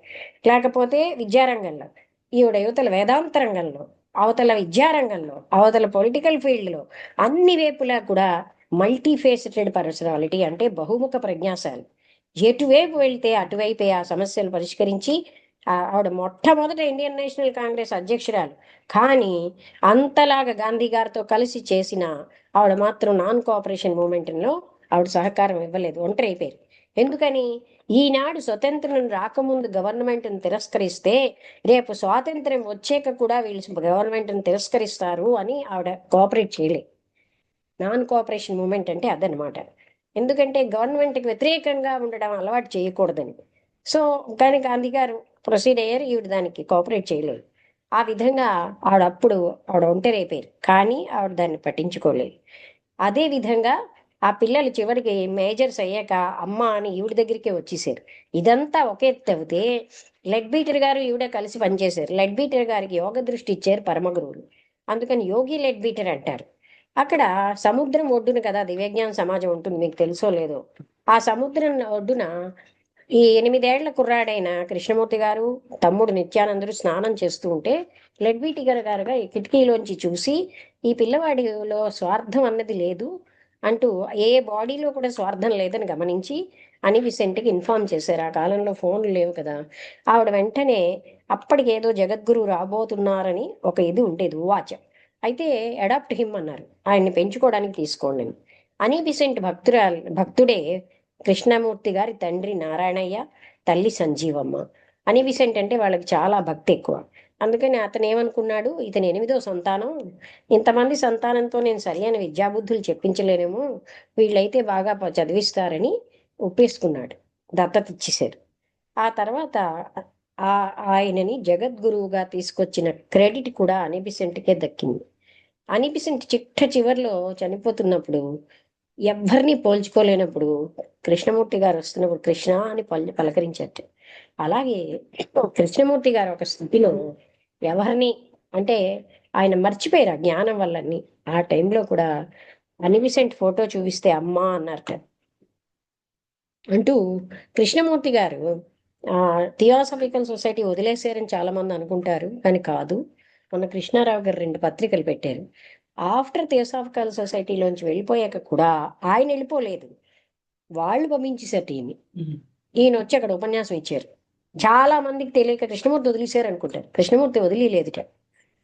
లేకపోతే విద్యారంగంలో, ఈవిడ యువతల వేదాంత రంగంలో, అవతల విద్యారంగంలో, అవతల పొలిటికల్ ఫీల్డ్లో, అన్ని వైపులా కూడా మల్టీ ఫేసెటెడ్ పర్సనాలిటీ, అంటే బహుముఖ ప్రజ్ఞాశాలి. ఎటువైపు వెళ్తే అటువైపే ఆ సమస్యలు పరిష్కరించి ఆవిడ మొట్టమొదట ఇండియన్ నేషనల్ కాంగ్రెస్ అధ్యక్షురాలు. కానీ అంతలాగా గాంధీ గారితో కలిసి చేసిన ఆవిడ మాత్రం నాన్ కోఆపరేషన్ మూమెంట్లో ఆవిడ సహకారం ఇవ్వలేదు, ఒంటరి అయిపోయారు. ఎందుకని? ఈనాడు స్వతంత్రం రాకముందు గవర్నమెంట్ని తిరస్కరిస్తే రేపు స్వాతంత్రం వచ్చాక కూడా వీళ్ళు గవర్నమెంట్ని తిరస్కరిస్తారు అని ఆవిడ కోఆపరేట్ చేయలేదు. నాన్ కోఆపరేషన్ మూమెంట్ అంటే అదనమాట. ఎందుకంటే గవర్నమెంట్కి వ్యతిరేకంగా ఉండడం అలవాటు చేయకూడదని. సో కానీ గాంధీ గారు ప్రొసీడ్ అయ్యారు, ఈవిడ దానికి కోఆపరేట్ చేయలేదు. ఆ విధంగా ఆవిడ ఒంటరి అయిపోయారు, కానీ ఆవిడ దాన్ని పట్టించుకోలేదు. అదే విధంగా ఆ పిల్లలు చివరికి మేజర్స్ అయ్యాక అమ్మ అని ఈవిడ దగ్గరికే వచ్చేసారు. ఇదంతా ఒకే అవుతే లెడ్ బీటర్ గారు ఈవిడ కలిసి పనిచేశారు. లెడ్ బీటర్ గారికి యోగ దృష్టి ఇచ్చారు పరమ గురువులు, అందుకని యోగి లెడ్ బీటర్ అంటారు. అక్కడ సముద్రం ఒడ్డున కదా దివ్యజ్ఞాన సమాజం ఉంటుంది, మీకు తెలుసో లేదో. ఆ సముద్రం ఒడ్డున ఈ 8 ఏళ్ల కుర్రాడైన కృష్ణమూర్తి గారు, తమ్ముడు నిత్యానందుడు స్నానం చేస్తూ ఉంటే లెడ్బీటి గారుగా ఈ కిటికీలోంచి చూసి, ఈ పిల్లవాడిలో స్వార్థం అన్నది లేదు, అంటూ ఏ బాడీలో కూడా స్వార్థం లేదని గమనించి అని విసెంట్కి ఇన్ఫార్మ్ చేశారు. ఆ కాలంలో ఫోన్లు లేవు కదా. ఆవిడ వెంటనే అప్పటికి ఏదో జగద్గురు రాబోతున్నారని ఒక ఇది ఉండేది ఉవాచ. అయితే అడాప్ట్ హిమ్ అన్నారు, ఆయన్ని పెంచుకోవడానికి తీసుకోండి అని. అని బిసెంట్ భక్తుడే కృష్ణమూర్తి గారి తండ్రి నారాయణయ్య, తల్లి సంజీవమ్మ. అని బిసెంట్ అంటే వాళ్ళకి చాలా భక్తి ఎక్కువ. అందుకని అతను ఏమనుకున్నాడు, ఇతను 8వ సంతానం, ఇంతమంది సంతానంతో నేను సరి అయిన విద్యాబుద్ధులు చెప్పించలేనేమో, వీళ్ళైతే బాగా చదివిస్తారని ఒప్పేసుకున్నాడు, దత్తత ఇచ్చేశారు. ఆ తర్వాత ఆ ఆయనని జగద్గురువుగా తీసుకొచ్చిన క్రెడిట్ కూడా అనిబిసెంట్కే దక్కింది. అనిబిసెంట్ చివర్లో చనిపోతున్నప్పుడు, ఎవ్వరిని పోల్చుకోలేనప్పుడు కృష్ణమూర్తి గారు వస్తున్నప్పుడు కృష్ణ అని పలకరించారు. అలాగే కృష్ణమూర్తి గారు ఒక స్థితిలో ఎవరిని అంటే ఆయన మర్చిపోయారు ఆ జ్ఞానం వల్లని. ఆ టైంలో కూడా అనిబిసెంట్ ఫోటో చూపిస్తే అమ్మా అన్నారట. అంటూ కృష్ణమూర్తి గారు థియోసాఫికల్ సొసైటీ వదిలేశారని చాలా మంది అనుకుంటారు, కానీ కాదు. మొన్న కృష్ణారావు గారు 2 పత్రికలు పెట్టారు. ఆఫ్టర్ థియోసాఫికల్ సొసైటీలోంచి వెళ్ళిపోయాక కూడా ఆయన వెళ్ళిపోలేదు, వాళ్ళు పంపించేశారు ఈయన్ని. ఈయన వచ్చి అక్కడ ఉపన్యాసం ఇచ్చారు. చాలా మందికి తెలియక కృష్ణమూర్తి వదిలేశారు అనుకుంటారు, కృష్ణమూర్తి వదిలేదుట.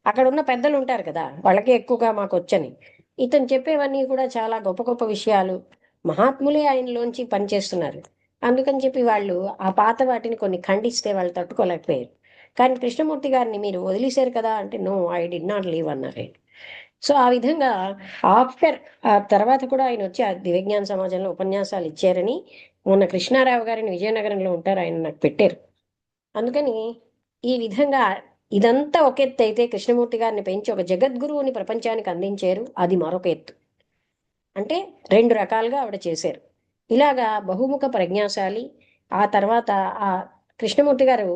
అక్కడ ఉన్న పెద్దలు ఉంటారు కదా, వాళ్ళకే ఎక్కువగా మాకు వచ్చని. ఇతను చెప్పేవన్నీ కూడా చాలా గొప్ప గొప్ప విషయాలు, మహాత్ములే ఆయనలోంచి పనిచేస్తున్నారు. అందుకని చెప్పి వాళ్ళు ఆ పాత వాటిని కొన్ని ఖండిస్తే వాళ్ళు తట్టుకోలేకపోయారు. కానీ కృష్ణమూర్తి గారిని మీరు వదిలేశారు కదా అంటే, no, I did not leave అన్నారు ఆయన. సో ఆ విధంగా ఆఫ్టర్ ఆ తర్వాత కూడా ఆయన వచ్చి ఆ దివ్యజ్ఞాన సమాజంలో ఉపన్యాసాలు ఇచ్చారని, మొన్న కృష్ణారావు గారిని విజయనగరంలో ఉంటారు, ఆయన నాకు పెట్టారు. అందుకని ఈ విధంగా ఇదంతా ఒక ఎత్తు అయితే, కృష్ణమూర్తి గారిని పెంచి ఒక జగద్గురువుని ప్రపంచానికి అందించారు, అది మరొక ఎత్తు. అంటే 2 రకాలుగా ఆవిడ చేశారు. ఇలాగా బహుముఖ ప్రజ్ఞాశాలి. ఆ తర్వాత ఆ కృష్ణమూర్తి గారు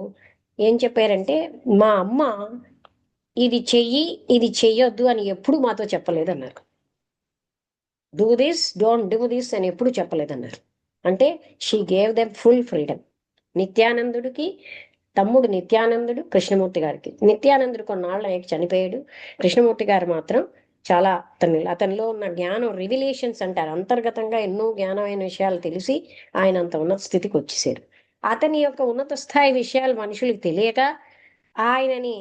ఏం చెప్పారంటే, మా అమ్మ ఇది చెయ్యి, ఇది చెయ్యొద్దు అని ఎప్పుడు మాతో చెప్పలేదన్నారు. Do this, don't do this అని ఎప్పుడు చెప్పలేదన్నారు. అంటే she gave them full freedom. నిత్యానందుడికి తమ్ముడు నిత్యానందుడు, కృష్ణమూర్తి గారికి. నిత్యానందుడు కొన్నాళ్ళు చనిపోయాడు. కృష్ణమూర్తి గారు మాత్రం చాలా అతనిలో ఉన్న జ్ఞానం, రివిలేషన్స్ అంటారు, అంతర్గతంగా ఎన్నో జ్ఞానమైన విషయాలు తెలిసి ఆయన అంత ఉన్నత స్థితికి వచ్చేసారు. అతని యొక్క ఉన్నత స్థాయి విషయాలు మనుషులకు తెలియక ఆయనని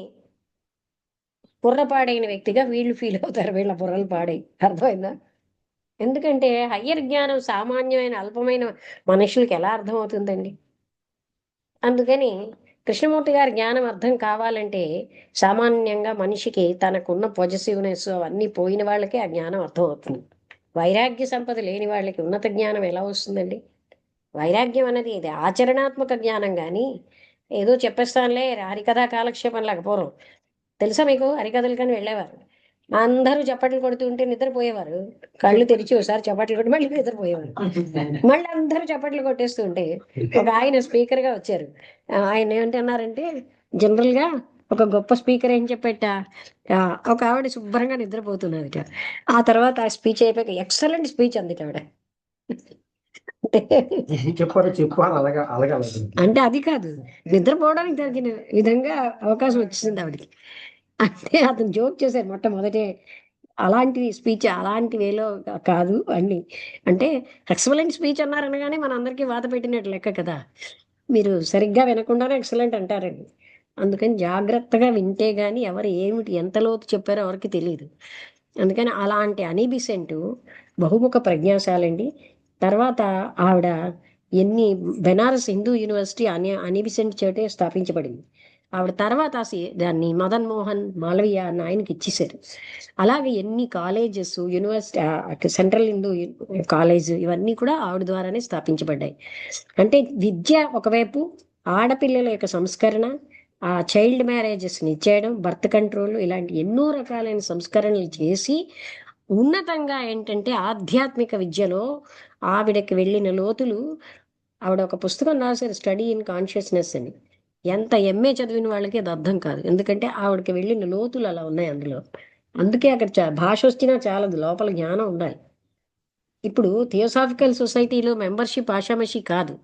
బుర్రపాడైన వ్యక్తిగా వీళ్ళు ఫీల్ అవుతారు, వీళ్ళ బుర్రలు పాడై. అర్థమైందా? ఎందుకంటే హయ్యర్ జ్ఞానం సామాన్యమైన అల్పమైన మనుషులకి ఎలా అర్థమవుతుందండి? అందుకని కృష్ణమూర్తి గారి జ్ఞానం అర్థం కావాలంటే సామాన్యంగా మనిషికి తనకున్న పొజెసివ్నెస్ అవన్నీ పోయిన వాళ్ళకే ఆ జ్ఞానం అర్థం అవుతుంది. వైరాగ్య సంపద లేని వాళ్ళకి ఉన్నత జ్ఞానం ఎలా వస్తుందండి? వైరాగ్యం అనేది ఇది ఆచరణాత్మక జ్ఞానం. కానీ ఏదో చెప్పేస్తానులే హరికథా కాలక్షేపం లేకపోవడం. తెలుసా మీకు? హరికథలు కానీ వెళ్ళేవారు, అందరూ చప్పట్లు కొడుతూ ఉంటే నిద్రపోయేవారు. కళ్ళు తెరిచి ఒకసారి చప్పట్లు కొట్టి మళ్ళీ నిద్రపోయేవారు. మళ్ళీ అందరూ చప్పట్లు కొట్టేస్తూ ఉంటే ఒక ఆయన స్పీకర్ గా వచ్చారు. ఆయన ఏమంటున్నారంటే, జనరల్ గా ఒక గొప్ప స్పీకర్ ఏం చెప్పేట, ఒక ఆవిడ శుభ్రంగా నిద్రపోతున్నదిట. ఆ తర్వాత ఆ స్పీచ్ అయిపోయాక ఎక్సలెంట్ స్పీచ్ అందిట ఆవిడ. చెప్పారు చెప్పారు అలాగా అలాగా అంటే అది కాదు, నిద్రపోవడానికి తగిన విధంగా అవకాశం వచ్చింది ఆవిడకి. అంటే అతను జోక్ చేశారు మొట్టమొదటే, అలాంటి స్పీచ్ అలాంటి వేలో కాదు అన్ని. అంటే ఎక్సలెంట్ స్పీచ్ అన్నారనగానే మన అందరికీ వాత పెట్టినట్టు లెక్క కదా. మీరు సరిగ్గా వినకుండానే ఎక్సలెంట్ అంటారండి. అందుకని జాగ్రత్తగా వింటే గాని ఎవరు ఏమిటి ఎంత లోతు చెప్పారో ఎవరికి తెలియదు. అందుకని అలాంటి అని బిసెంట్ బహుముఖ ప్రజ్ఞాశాలండి. తర్వాత ఆవిడ ఎన్ని బెనారస్ హిందూ యూనివర్సిటీ అని బిసెంట్ చేటే స్థాపించబడింది. ఆవిడ తర్వాత దాన్ని మదన్ మోహన్ మాలవీయ అన్న ఆయనకి ఇచ్చేశారు. అలాగే ఎన్ని colleges, university, central Hindu college, ఇవన్నీ కూడా ఆవిడ ద్వారానే స్థాపించబడ్డాయి. అంటే విద్య ఒకవైపు, ఆడపిల్లల యొక్క సంస్కరణ, ఆ చైల్డ్ మ్యారేజెస్ని ఇచ్చేయడం, బర్త్ కంట్రోల్, ఇలాంటి ఎన్నో రకాలైన సంస్కరణలు చేసి ఉన్నతంగా ఏంటంటే ఆధ్యాత్మిక విద్యలో ఆవిడకి వెళ్ళిన లోతులు. ఆవిడ ఒక పుస్తకం రాశారు, స్టడీ ఇన్ కాన్షియస్నెస్ అని. ఎంత ఎంఏ చదివిన వాళ్ళకి అది అర్థం కాదు, ఎందుకంటే ఆవిడకి వెళ్ళిన లోతులు అలా ఉన్నాయి అందులో. అందుకే అక్కడ భాష వచ్చినా చాలదు, లోపల జ్ఞానం ఉండాలి. ఇప్పుడు థియోసాఫికల్ సొసైటీలో మెంబర్షిప్ ఆషామషి కాదు.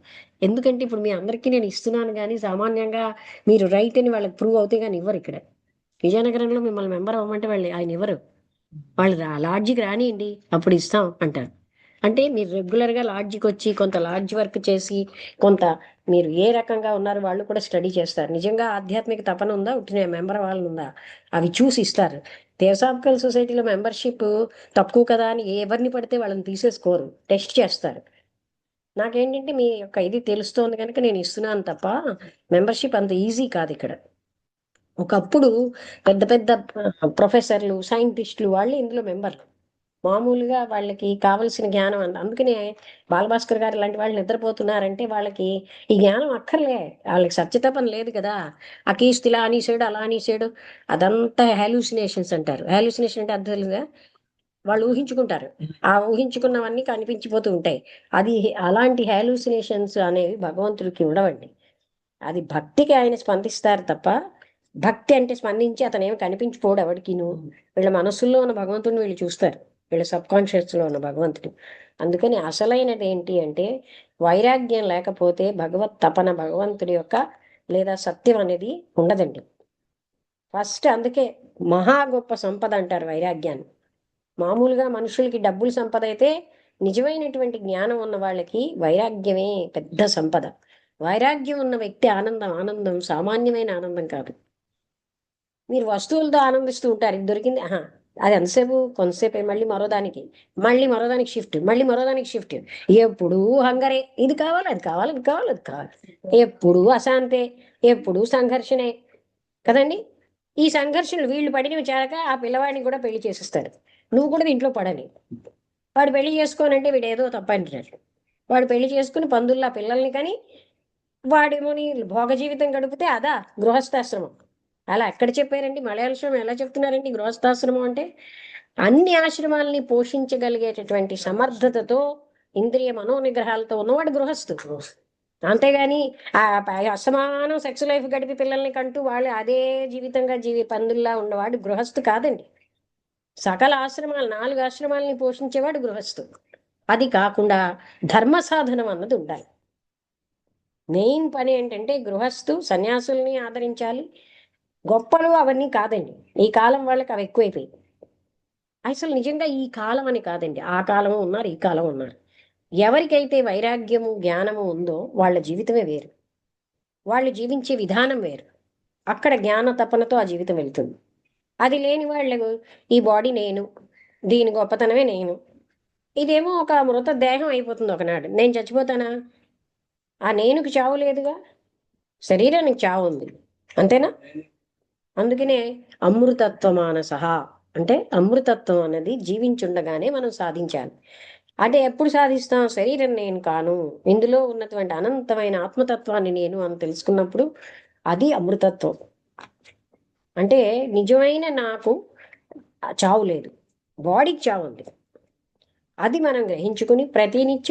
ఎందుకంటే ఇప్పుడు మీ అందరికీ నేను ఇస్తున్నాను, కానీ సామాన్యంగా మీరు రైట్ అని వాళ్ళకి ప్రూవ్ అవుతే కానీ ఇవ్వరు. ఇక్కడ విజయనగరంలో మిమ్మల్ని మెంబర్ అవ్వమంటే వాళ్ళు ఆయన ఇవ్వరు. వాళ్ళు లాడ్జికి రానియండి అప్పుడు ఇస్తాం అంటారు. అంటే మీరు రెగ్యులర్గా లాడ్జికి వచ్చి కొంత లాడ్జ్ వర్క్ చేసి కొంత మీరు ఏ రకంగా ఉన్నారు వాళ్ళు కూడా స్టడీ చేస్తారు. నిజంగా ఆధ్యాత్మిక తపన ఉందా, ఉట్టిన మెంబర్ వాళ్ళు ఉందా, అవి చూసి ఇస్తారు. థియోసాఫికల్ సొసైటీలో మెంబర్షిప్ తక్కువ కదా అని ఎవరిని పడితే వాళ్ళని తీసేసుకోరు, టెస్ట్ చేస్తారు. నాకేంటంటే మీ యొక్క ఇది తెలుస్తోంది కనుక నేను ఇస్తున్నాను తప్ప మెంబర్షిప్ అంత ఈజీ కాదు ఇక్కడ. ఒకప్పుడు పెద్ద పెద్ద ప్రొఫెసర్లు, సైంటిస్టులు వాళ్ళు ఇందులో మెంబర్లు. మామూలుగా వాళ్ళకి కావలసిన జ్ఞానం అందుకనే బాలభాస్కర్ గారు లాంటి వాళ్ళు నిద్రపోతున్నారంటే వాళ్ళకి ఈ జ్ఞానం అక్కర్లే, వాళ్ళకి సత్యతపన లేదు కదా. ఆ కీస్తు ఇలా అనేసాడు అలా అనేసాడు, అదంతా హాలూసినేషన్స్ అంటారు. హాలూసినేషన్ అంటే అర్థం తెలుసా, వాళ్ళు ఊహించుకుంటారు, ఆ ఊహించుకున్నవన్నీ కనిపించిపోతూ ఉంటాయి. అది అలాంటి హాలూసినేషన్స్ అనేవి భగవంతుడికి ఉండవండి. అది భక్తికి ఆయన స్పందిస్తారు తప్ప, భక్తి అంటే స్పందించి అతను ఏమి కనిపించిపోడు ఎవరికిను. వీళ్ళ మనసుల్లో ఉన్న భగవంతుడిని వీళ్ళు చూస్తారు, వీళ్ళ సబ్ కాన్షియస్లో ఉన్న భగవంతుడు. అందుకని అసలైనది ఏంటి అంటే వైరాగ్యం లేకపోతే భగవత్ తపన, భగవంతుడి యొక్క లేదా సత్యం అనేది ఉండదండి. ఫస్ట్ అందుకే మహా గొప్ప సంపద అంటారు వైరాగ్యాన్ని. మామూలుగా మనుషులకి డబ్బులు సంపద అయితే, నిజమైనటువంటి జ్ఞానం ఉన్న వాళ్ళకి వైరాగ్యమే పెద్ద సంపద. వైరాగ్యం ఉన్న వ్యక్తి ఆనందం, ఆనందం సామాన్యమైన ఆనందం కాదు. మీరు వస్తువులతో ఆనందిస్తూ ఉంటారు, ఇది దొరికింది, అది ఎంతసేపు, కొంతసేపు, మళ్ళీ మరోదానికి షిఫ్ట్, మళ్ళీ మరోదానికి షిఫ్ట్. ఎప్పుడు హంగరే, ఇది కావాలి అది కావాలి అది కావాలి అది కావాలి, ఎప్పుడు అశాంతే, ఎప్పుడు సంఘర్షణే కదండి. ఈ సంఘర్షణలు వీళ్ళు పడినవి చేరక ఆ పిల్లవాడిని కూడా పెళ్లి చేసేస్తారు. నువ్వు కూడా దీంట్లో పడని. వాడు పెళ్లి చేసుకోనంటే వీడు ఏదో తప్పంటున్నాడు. వాడు పెళ్లి చేసుకుని పందుల్లా పిల్లల్ని కానీ వాడేమోని భోగ జీవితం గడిపితే అదా గృహస్థాశ్రమం. అలా ఎక్కడ చెప్పారండి, మలయాళం ఎలా చెప్తున్నారండి గృహస్థాశ్రమం అంటే? అన్ని ఆశ్రమాలని పోషించగలిగేటటువంటి సమర్థతతో ఇంద్రియ మనోనిగ్రహాలతో ఉన్నవాడు గృహస్థు. అంతేగాని అసమానం సెక్స్ లైఫ్ గడిపి పిల్లల్ని కంటూ వాళ్ళు అదే జీవితంగా పందుల్లా ఉన్నవాడు గృహస్థు కాదండి. సకల ఆశ్రమాలు, 4 ఆశ్రమాలని పోషించేవాడు గృహస్థు. అది కాకుండా ధర్మ సాధనం అన్నది ఉండాలి. మెయిన్ పని ఏంటంటే గృహస్థు సన్యాసుల్ని ఆదరించాలి. గొప్పలు అవన్నీ కాదండి, ఈ కాలం వాళ్ళకి అవి ఎక్కువైపోయి. అసలు నిజంగా ఈ కాలం అని కాదండి, ఆ కాలము ఉన్నారు, ఈ కాలం ఉన్నారు. ఎవరికైతే వైరాగ్యము జ్ఞానము ఉందో వాళ్ళ జీవితమే వేరు, వాళ్ళు జీవించే విధానం వేరు. అక్కడ జ్ఞాన తపనతో ఆ జీవితం వెళ్తుంది. అది లేని వాళ్ళు ఈ బాడీ నేను, దీని గొప్పతనమే నేను, ఇదేమో ఒక మృత దేహం అయిపోతుంది ఒకనాడు. నేను చచ్చిపోతానా, ఆ నేనుకి చావు లేదుగా, శరీరానికి చావు ఉంది, అంతేనా. అందుకనే అమృతత్వ మానసహ అంటే అమృతత్వం అనేది జీవించుండగానే మనం సాధించాలి. అంటే ఎప్పుడు సాధిస్తాం, శరీరం నేను కాను, ఇందులో ఉన్నటువంటి అనంతమైన ఆత్మతత్వాన్ని నేను అని తెలుసుకున్నప్పుడు అది అమృతత్వం. అంటే నిజమైన నాకు చావు లేదు, బాడీకి చావు ఉంది. అది మనం గ్రహించుకుని ప్రతినిత్యం